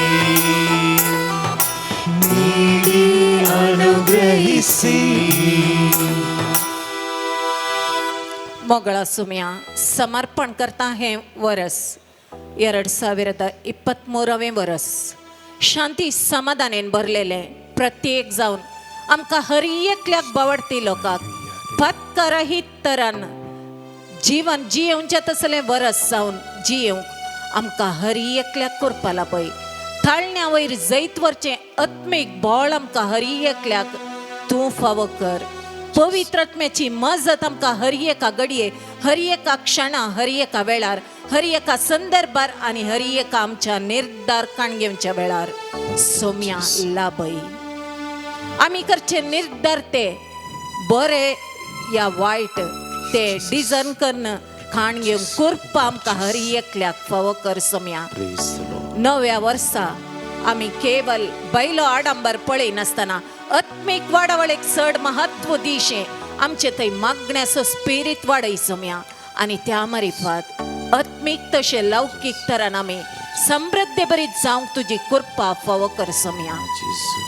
ನೀಡಿ ಅನುಗ್ರಹಿಸಿ ಮೊಗಳ ಸುಮ್ಯ समर्पण करता हे वरस 2023वे वरस शांती समाधानेन भरलेले प्रत्येक जावन आमकां हर एकल्याक बावडती लोकांक पत्करहीत तरान जीवन जियेवचें तसलें वरस जावन जियेवंक आमकां हर एकल्याक करपाला पळय थाळण्या वयर जैत वरचें आत्मीक बळ आमकां हर एकल्याक तूं फावो कर पवित्रात्म्याची मजत आमकां हर एका घडये हर एका क्षणा हर एका वेळार हर एका संदर्भार आनी हर एका आमच्या निर्धार काणगेवच्या वेळार सोम्या लाभय आमी करचे निर्धार ते बरे या वायट ते डिजन करन खाण घेवन करपा आमकां हर एकल्याक फावो कर सोम्या नव्या वर्सा आमी केवल बैलो आडंबर पळयनासतना आत्मीक वाडावळेक चड महत्व दिशें आमचे थंय मागण्याचो स्पिरीट वाडय सोम्या आनी त्या मारिफात आत्मीक तशें लौकीक तरान आमी समृद्धी बरी जावंक तुजी कृपा फावो कर सोम्या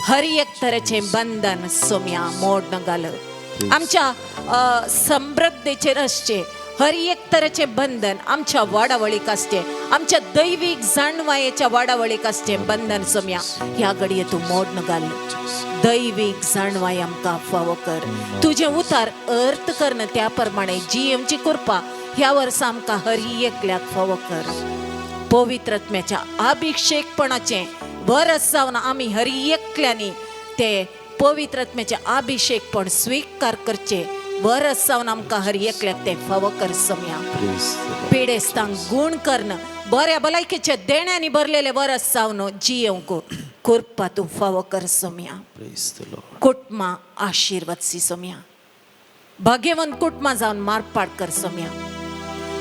हर एक तरेचें बंधन सोम्या मोड घाल आमच्या समृद्धीचेर आसचें हर एक तरेचे बंधन आमच्या वाडावळीक आसचें आमच्या दैवीक जाणवायेच्या वाडावळीक आसचें बंधन सोम्या ह्या घडये तूं मोडन घाल दैवीक जाणवाय आमकां फावो कर तुजें उतार अर्थ करन त्या प्रमाणे जियेवची कृपा ह्या वर्सा आमकां हर एकल्याक फावो कर पवित्रात्म्याच्या अभिषेकपणाचें वरस जावन आमी हर एकल्यांनी ते पवित्रात्म्याचे अभिषेकपण स्वीकार करचे वरस जावन आमकां हर एकल्याक ते फावो कर सोम्या पिडेस्तांक गूण करन बऱ्या भलायकेच्या देण्यांनी भरलेले वरस जावन जियेवंक कृपा तू फावो कर सोम्या Praise the Lord. कुटुंबा आशीर्वादसी सोम्या भाग्यवंत कुटुंबा जाऊन मारपाड कर सोम्या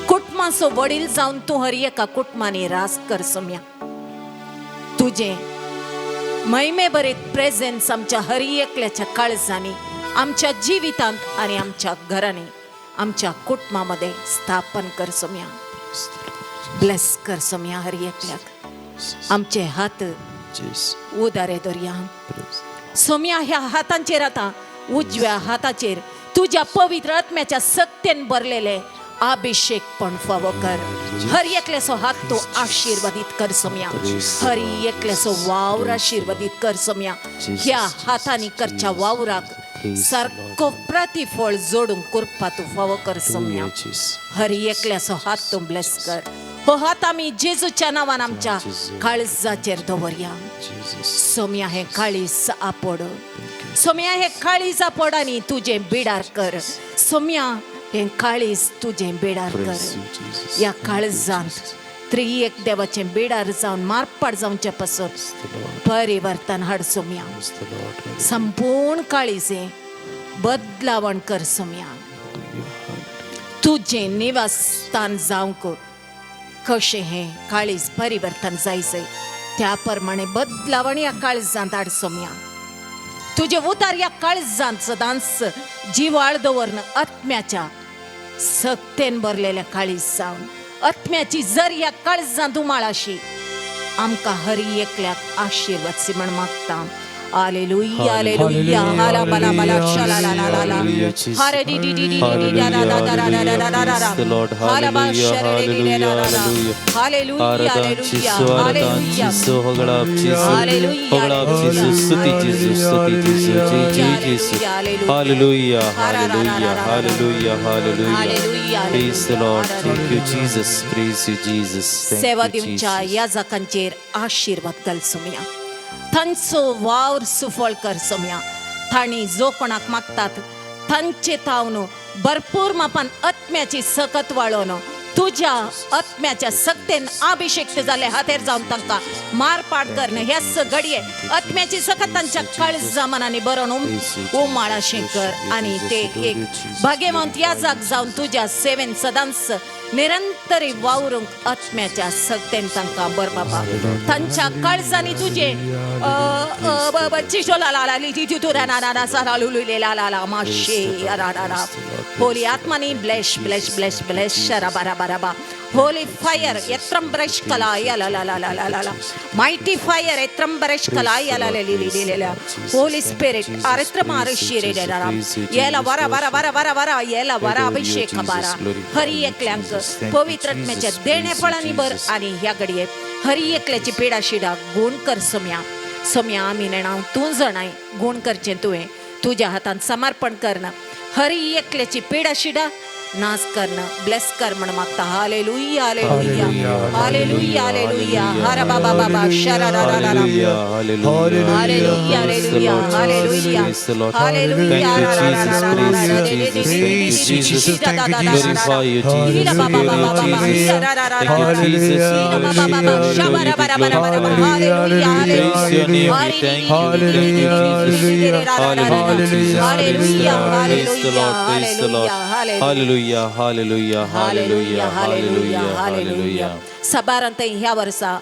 कुटुंबाचो वडील जाऊन तू हर एका कुटुंबाने रास कर सोम्या तुझे महिमे बरेत प्रेझेन्स आमच्या हर एकल्याच्या काळजाने आमच्या जीवितांत आणि आमच्या घराने आमच्या कुटुंबामध्ये स्थापन कर सोम्या ब्लेस कर सोम्या हर एकल्याक आमचे हात Jesus. उदारे दर्या Praise. सोम्या ह्या हातांचेर आता उजव्या हाताचेर तुझ्या पवित्र आत्म्याच्या सक्तेन भरलेले अभिषेक पण फावो कर हर एकल्याचो हात तो आशीर्वादित कर सोम्या हर एकल्याचो वावर आशीर्वादित कर सोम्या ह्या हातांनी करच्या वावराक सारको प्रतिफळ जोडून कृपा तू फावो कर सोम्या Jesus. हर एकल्याचो हात तू ब्लेस कर हो हात आम्ही जेजूच्या नावान आमच्या काळजाचेर दवरया सोम्या हे काळीज आपड सोम्या हे काळीज आपड आणि तुझे बिडार कर सोम्या हे काळीज तुझे बिडार कर या काळजांत त्रिएक देवाचे बिडार जावन मारपाड जावचे पासून परिवर्तन हाड सोम्या संपूर्ण काळीजे बदलावण कर सोम्या तुझे निवासस्थान जावंक कशें हें काळीज परिवर्तन जायचें त्या प्रमाणे बदलावण या काळजांत हाड सोम्या तुझे उतार या काळजांत सदांच जिवाळ दवरन आत्म्याच्या सक्तेन भरलेल्या काळीज जावन आत्म्याची जर या काळजांत उमाळाशी आमकां हर एकल्याक आशीर्वाद म्हण मागता हालेलुया हालेलुया हाला बला बला शला ला ला ला ला हारे D D D D D ला ला ला ला ला ला ला ला ला हाला बा शरे डी डी ला ला ला हालेलुया हालेलुया hallelujah Hallelujah, hallelujah, hallelujah, hallelujah. Praise the Lord. Thank you, Jesus. Praise you, Jesus. Thank सेवा you, दिवच्या Jesus. याजकांचेर आशीर्वाद घाल सोम्या तांचो वावर सुफळ कर सोम्या तांणी जो कोणाक मागतात तांचे तावन भरपूर मापान आत्म्याची सकत वाळोवन तुझ्या आत्म्याच्या सक्तेन अभिषेक्त जाले हातेर जावन तांकां मारपाड करणं ह्याच घडये आत्म्याची सकत तांच्या काळजा मनांनी बरोवन उमाळाशें कर आणि ते एक भाग्यवंत याजक जावन तुझ्या सेवेन सदांच निरंतरी वावरूंक आत्म्याच्या सक्तेन तांकां बर बाबा तांच्या काळजांनी तुझे चिशो ला ला ला ली तू रा ना ना सारा लुलु ले ला ला ला माशे रा रा रा होली आत्मानी ब्लेश ब्लेश ब्लेश ब्लेश शरा बारा बारा बा होली फायर एत्रम ब्रश कला या ला ला ला ला ला ला माइटी फायर एत्रम ब्रश कला या ला ली ली ली ला होली स्पिरिट आरत्रम आरशिरे रे रा येला वरा वरा वरा वरा वरा येला वरा अभिषेक बारा हरी एकल्यांक पवित्र आत्म्याच्या देणे फळांनी बर आणि ह्या घडये हरी एकल्याची पेडा शिडा गुण कर सोम्या सोम्या आम्ही नेणाव तू जणाय गुण करचे तुवें तुझ्या हातान समर्पण करणं हरी एकल्याची पेडा शिडा नाच करणं ब्लेस कर म्हण मागता हालेलुया हालेलुया हालेलुया हालेलुया हर बाबा बाबा शरा रा रा रा हालेलुया हालेलुया हालेलुया हालेलुया रा रा रा रा रा रा Glorify you, Jesus. बाबा बाबा बाबा रा रा रा रा बाबा बाबा शबरा बरा बरा बरा हालेलुया हालेलुया हालेलुया हालेलुया hallelujah Hallelujah, hallelujah, hallelujah, hallelujah, hallelujah. सबारांतय ह्या वर्सा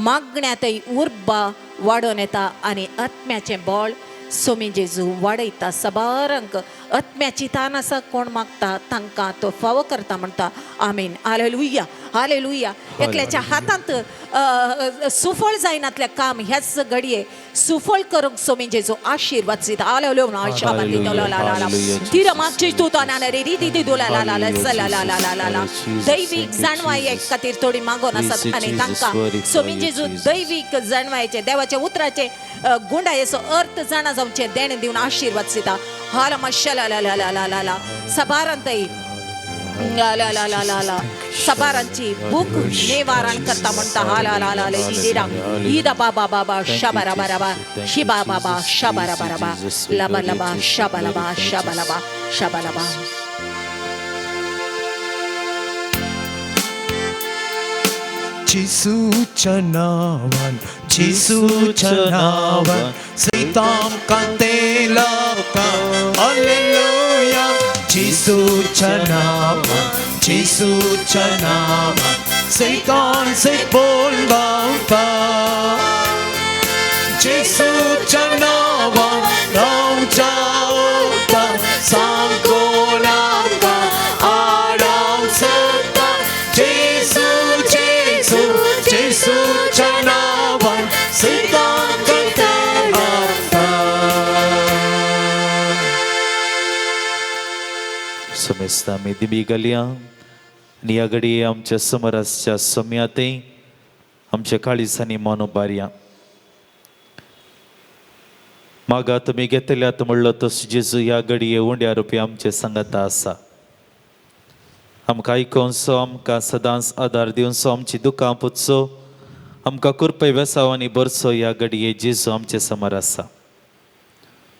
मागण्यातय उर्बा वाडोन येता आणि आत्म्याचे बळ सोमी जेजू वाडयता सबारांक आत्म्याची तान आसा कोण मागता तांकां तो फावो करता म्हणटा आमीन हालेलुया हालेलुया एकल्याच्या हातांत सुफळ जायनातले काम ह्याच घडये सुफळ करूंक सोमी जेजू आशीर्वाद दिता हालेलुया आशीर्वाद दिता ला ला ला तिर मागची तू ताना रे री दी दी ला ला ला ला ला ला ला ला ला दैविक जाणवाय एक खातीर थोडी मागोन आसात आणि तांकां सोमी जेजू दैविक जाणवायचे देवाचे उतराचे गुंडायेचो अर्थ जाणा जावचे देणे दिवन आशीर्वाद दिता हाला माशा ला ला ला ला ला ला ला सबारांतय ला ला ला ला ला ला सबारांची भूक निवारण करता म्हणता हाला ला ला ला दिरा ईदा बाबा बाबा शबारा बाराबा शिबा बाबा शबारा बाराबा लबा लबा शबा लबा शबा लबा शबा लबा जिसूच्या नावान जिसूच्या नावान सैतान कांतेला का हालेलुया जिसूच्या नावान जिसूच्या नावान सैतान से बोल गावता जिसूच्या नावान राव जावता सांगोलांका आराम सत्ता जेसू जेसू जेसूच्या नावान सैतान कांतेला समेस्त आम्ही दिबी गलिया आणि या घडी आमच्या समरसच्या सम्याते आमच्या काळीसांनी मनोबार्या मागा तुम्ही घेतल्यात म्हणलं तस जेजू या घडये उंड्या रुपये आमचे सांगता आसा आमकां आयकोनसो आमकां सदांच आदार दिवनसो आमची दुकां पुतसो आमकां कुरपय वेसावांनी बरसो या घडये जेजू आमचे समोर आसा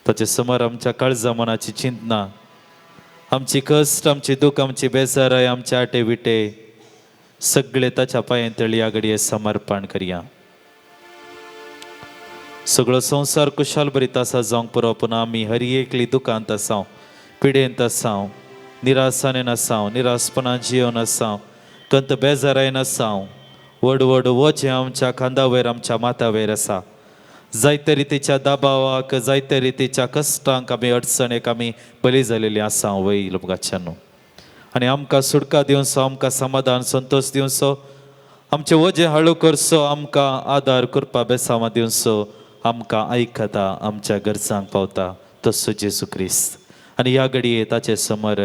ताचे समोर आमच्या काळजा मनाची चिंतना आमची कश्ट आमची दुख आमची बेजाराय आमचे आटे विटे सगळे ताच्या पांयांतळी या घडये समर्पण करया सगळो संसार कुशाल बरीत आसा जावंक पुरो पूण आमी हरी एकली दुखांत आसाव पिडेंत आसाव निरासानेन आसाव निरासपणान जियोन आसाव कंत बेजारायन आसाव व्हड व्हड वचें आमच्या खांदा वयर आमच्या माथा वयर आसा जायते रितीच्या दाबावाक जायते रितीच्या कश्टांक आमी अडचणेक आमी बली जालेली आसा वय लोकांच्यान आनी आमकां सुटका दिवचो आमकां समाधान संतोष दिवचो आमचें वजें हळू करचो आमकां आदार करपा बेसांवां दिवचो आमकां आयकता आमच्या गरजांक पावता तसो जेजू क्रिस्त आनी ह्या घडये ताचे समोर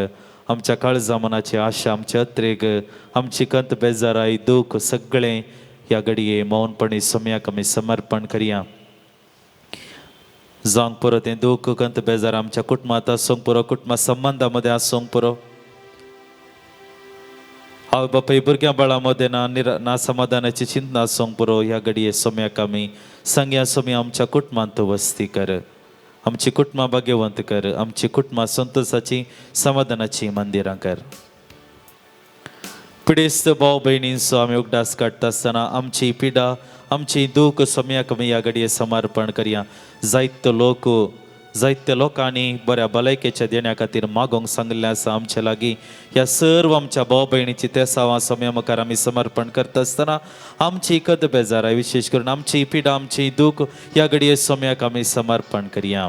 आमच्या काळजा मनाची आशा आमच्या अत्रेक आमची कंत बेजाराय दूख सगळें ह्या घडये मौनपणी सम्याक आमी समर्पण करया जावंक पुरो तें दूख कंत बेजार आमच्या कुटुंबात आसूंक पुरो कुटुंबा संबंधा मदें आसूंक पुरो हांव बापाय भुरग्यां बाळा मदें ना समाधानाची चिंतना आसूंक पुरो ह्या घडये सम्याक आमी सांग्या सोमी आमच्या कुटुंबांत तूं वस्ती कर आमची कुटुंबां भाग्यवंत कर आमची कुटुंबां संतोषाची समाधानाची मंदिरां कर पिडेस्त भाव भयणींचो आमी उगडास काडटा आसतना आमची पिडा आमची दूख सम्याक आमी ह्या घडये समर्पण करया जायत्या लोकांनी बऱ्या भलायकेच्या देण्या खातीर मागोंक सांगिल्लें आसा आमचे लागीं ह्या सर्व आमच्या भाव भयणीची तेसावां सम्या मुखार आमी समर्पण करता आसतना आमची कद बेजाराय विशेश करून आमची पिडा आमची दूख ह्या घडये सम्याक आमी समर्पण करया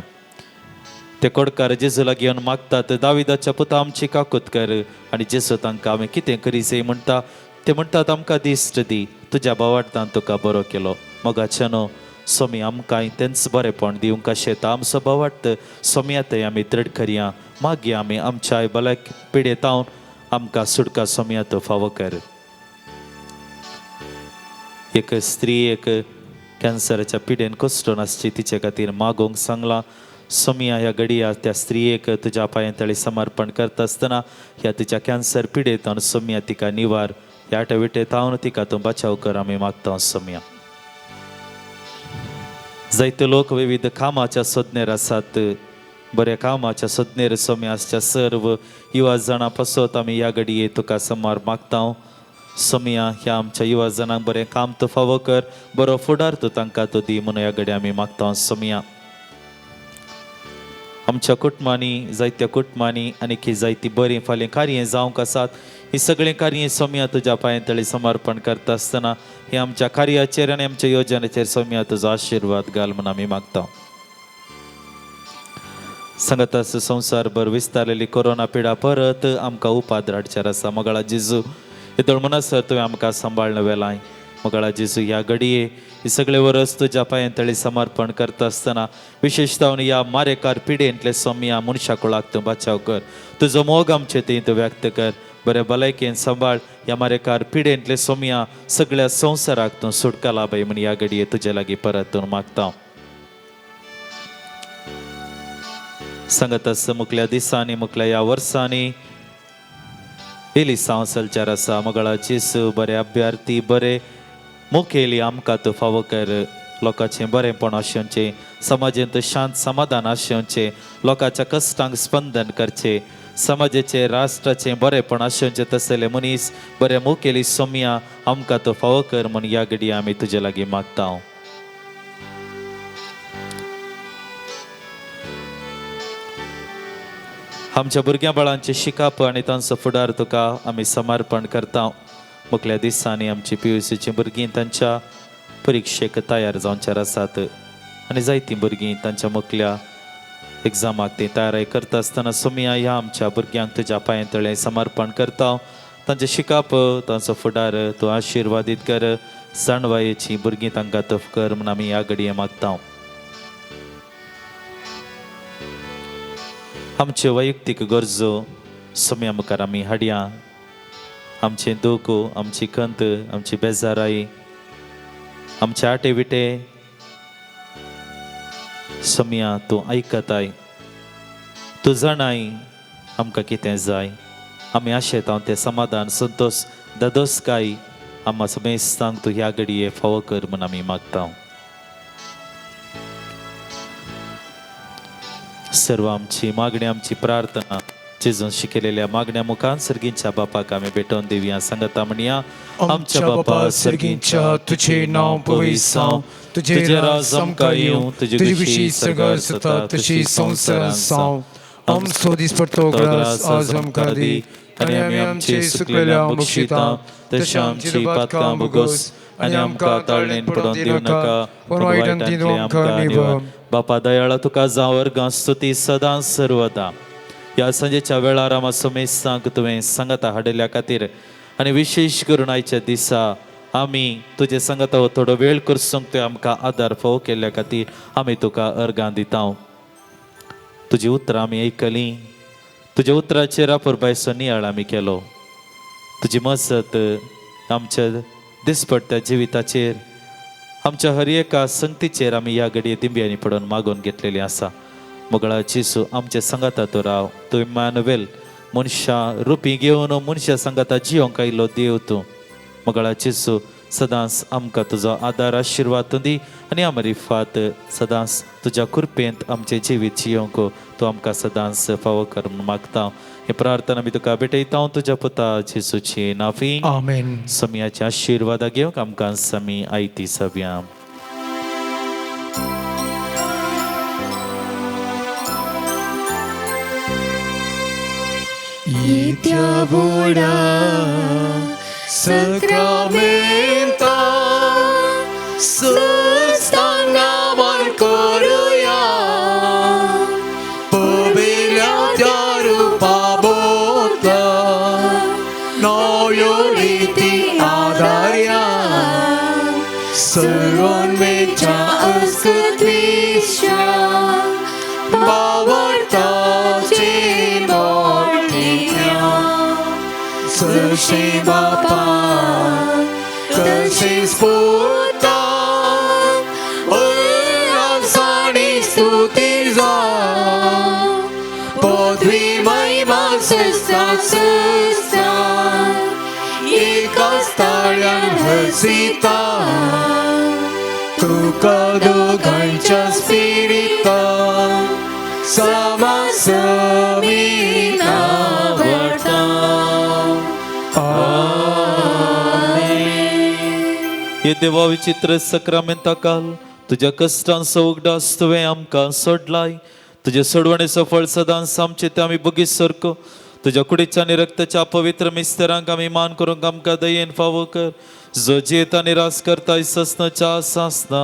ते कोडकार जेजू लागीं येवन मागतात दाविदाच्या पुता आमची काकूत कर आनी जेजू तांकां आमी कितें करी जाय म्हणटा ते म्हणटात आमकां दिश्ट दी तुज्या भावार्थान तुका बरो केलो मोगाच्यानो सोमी आमकां तेंच बरेंपण दिवंक कशें येता आमचो भावार्थ सोम्यातय आमी दृढ करया मागया आमी आमच्या भलाय पिडेतावन आमकां सुटका सोम्यात फावो कर एक स्त्री एक कॅन्सराच्या पिडेन कश्ट नासची तिचे खातीर मागोंक सांगलां सोमिया ह्या घडया त्या स्त्रियेक तुज्या पांयांतळी समर्पण करता आसतना ह्या तिच्या कॅन्सर पिडेतावन सोमिया तिका निवार ह्या विटेतावन तिका तूं बचाव कर आमी मागता सोमिया जायते लोक विविध कामाच्या सोदनेर आसात बऱ्या कामाच्या सोदनेर सोम्याच्या सर्व युवा जाणां पासत आमी ह्या घडये तुका समोर मागता सोमिया ह्या आमच्या युवा जाणांक बरें काम तूं फावो कर बरो फुडार तूं तांकां तूं दी म्हणून ह्या घडये आमी मागता सोमिया आमच्या कुटुंबांनी जायत्या कुटुंबांनी आनी जायती बरीं फाल्यां कार्य जावंक आसात ही सगळीं कार्य सोमिया तुज्या पांयांतळी समर्पण करता आसतना हे आमच्या कार्याचेर आनी आमच्या योजनेचेर सोमिया तुजो आशिर्वाद घाल म्हणून आमी मागता सांगता संवसारभर विस्तारलेली कोरोना पिडा परत आमकां उपाद्राडचेर आसा मोगाळा जेजू येदोळ मनसर तुवें आमकां सांबाळन वेलाय मोगाळा जेजू ह्या घडये ही सगळे वरस तुज्या पांयांतळी समर्पण करता आसतना विशेषतावन ह्या मारेकार पिडेंतले सोमिया मनशा कुळाक तूं बचाव कर तुजो मोग आमचे थंय तूं व्यक्त कर बरे भलायकेन सांबाळ ह्या मारेकार पिडेंतले सोमिया सगळ्या संवसाराक तूं सुटका लाभय म्हण ह्या घडये तुजे लागीं परत मागता सांगत आस मुखल्या दिसांनी मुखल्या ह्या वर्सांनी येयली सांवसालचार आसा मोगाळा जेजू बरे अभ्यार्थी बरे मुखेली आमकां तूं फावो कर लोकांचें बरेंपण आसचें समाजांत शांत समाधान आसचें लोकांच्या कश्टांक स्पंदन करचें समाजाचे राष्ट्राचे बरेपण आशोवचें तसले मनीस बरे मुखेली सोम्या आमकां तो फावो कर म्हूण ह्या घडये आमी तुजे लागीं मागता. आमच्या भुरग्यां बाळांचे शिकाप आनी तांचो फुडार तुका आमी समर्पण करता. मुखल्या दिसांनी आमची PUCची भुरगीं तांच्या परिक्षेक तयार जावंचार आसात आनी जायतीं भुरगीं तांच्या मुखल्या एग्जामाक ती तयारी करता आसतना सोम्या ह्या आमच्या भुरग्यांक तुज्या पांय तळें समर्पण करता. तांचे शिकाप तांचो फुडार तूं आशिर्वादीत कर. जाणवायेची भुरगीं तांकां तफ कर म्हूण आमी ह्या घडये मागता. आमच्यो वैयक्तीक गरजो सोम्या मुखार आमी हाडया. आमचे दूख, आमची खंत, आमची बेजाराई, आमचे आटे विटे सोम्या तूं आयकताय. तूं जाणाय आमकां कितें जाय. आमी आशेता तें समाधान, संतोष, दादोसकाय आम्हा समेस्तांक तूं ह्या घडये फावो कर म्हूण आमी मागता. सर्व आमची मागणी, आमची प्रार्थना जेजून शिकलेल्या मागण्या मुखान सर्गींच्या बापाक आमी भेटोवन दिवया. सांगता म्हणया, आमच्या बापा सर्गींच्या तुझे नाव पवित्र जावं, तुझे राज आमकां येवं, तुझे विशी सरकार जाता तशी संवसारांत जावं. आमचो दिसपडटो ग्रास आज आमकां दी, आनी आमी आमचे सुकलेल्या बक्षिता तशें आमची पातकां बोगोस, आनी आमकां ताळणेन पडोवन दिवं नाका, पूण वायटांतल्यान आमकां निवळ. बापा दयाळा तुका जावं वर्गां स्तुती सदां सर्वदा. ह्या संजेच्या वेळार आम्हा समेस्तांक तुवें सांगता हाडल्या खातीर आनी विशेश करून आयच्या दिसा आमी तुजे सांगता थोडो वेळ करसूंक तुवें आमकां आदार फावो केल्ल्या खातीर आमी तुका अर्गां दिता. तुजी उतरां आमी आयकलीं, तुज्या उतराचेर आपुरबायचो नियाळ आमी केलो. तुजी मजत आमच्या दिसपट्ट्या जिविताचेर, आमच्या हर एका संगतीचेर आमी ह्या घडये दिंब्यांनी पडोवन मागून घेतलेली आसा. मोगळा जेसू आमच्या संगाता तो राव. तूं इम्मानुएल मनशां रुपी घेवन मनशा संगाता जियोंक आयिल्लो देव तूं. मोगळा जेसू सदांच आमकां तुजो आदार आशिर्वाद दी आनी आमरी फात सदांच तुज्या कृपेंत आमचें जिवीत जियोंक तूं आमकां सदांच फावो कर म्हूण मागता. हे प्रार्थना आमी तुका भेटयता तुज्या पुता जेसूची नांवी. आमेन. सोम्याच्या आशिर्वादा घेवंक आमकां समी आयती सव्या. Itia buda sakramenta sustangawan koruya pobilya rupa bota noyoriti adarya serwan mecha askatvisha bavarta Tăși Bapa, tăși Sputa, Însani stutiza, Podvi mai masesta săsta, I castarian hăsita, Tu caducancia spirita, Sama samina varta. हे देवा विचित्र सक्रामेंता काल तुझ्या कष्टांचो उगडास तुवें आमकां सोडलाय. तुजे सोडवणेचो फळ सदांच आमचे ते आमी बगीत सरको. तुज्या कुडीच्या आनी रक्ताच्या पवित्र मिस्तेरांक आमी मान करूंक आमकां दयेन फावो कर. जो जेता निराश करताय ससनाच्या सासना.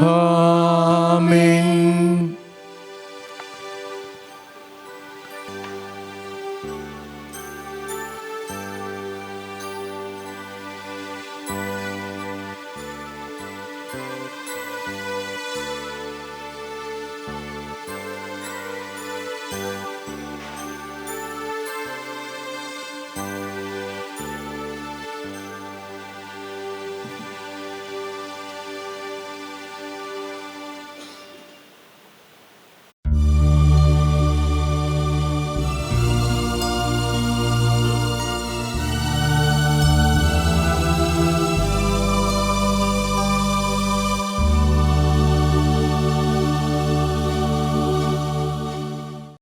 आमेन.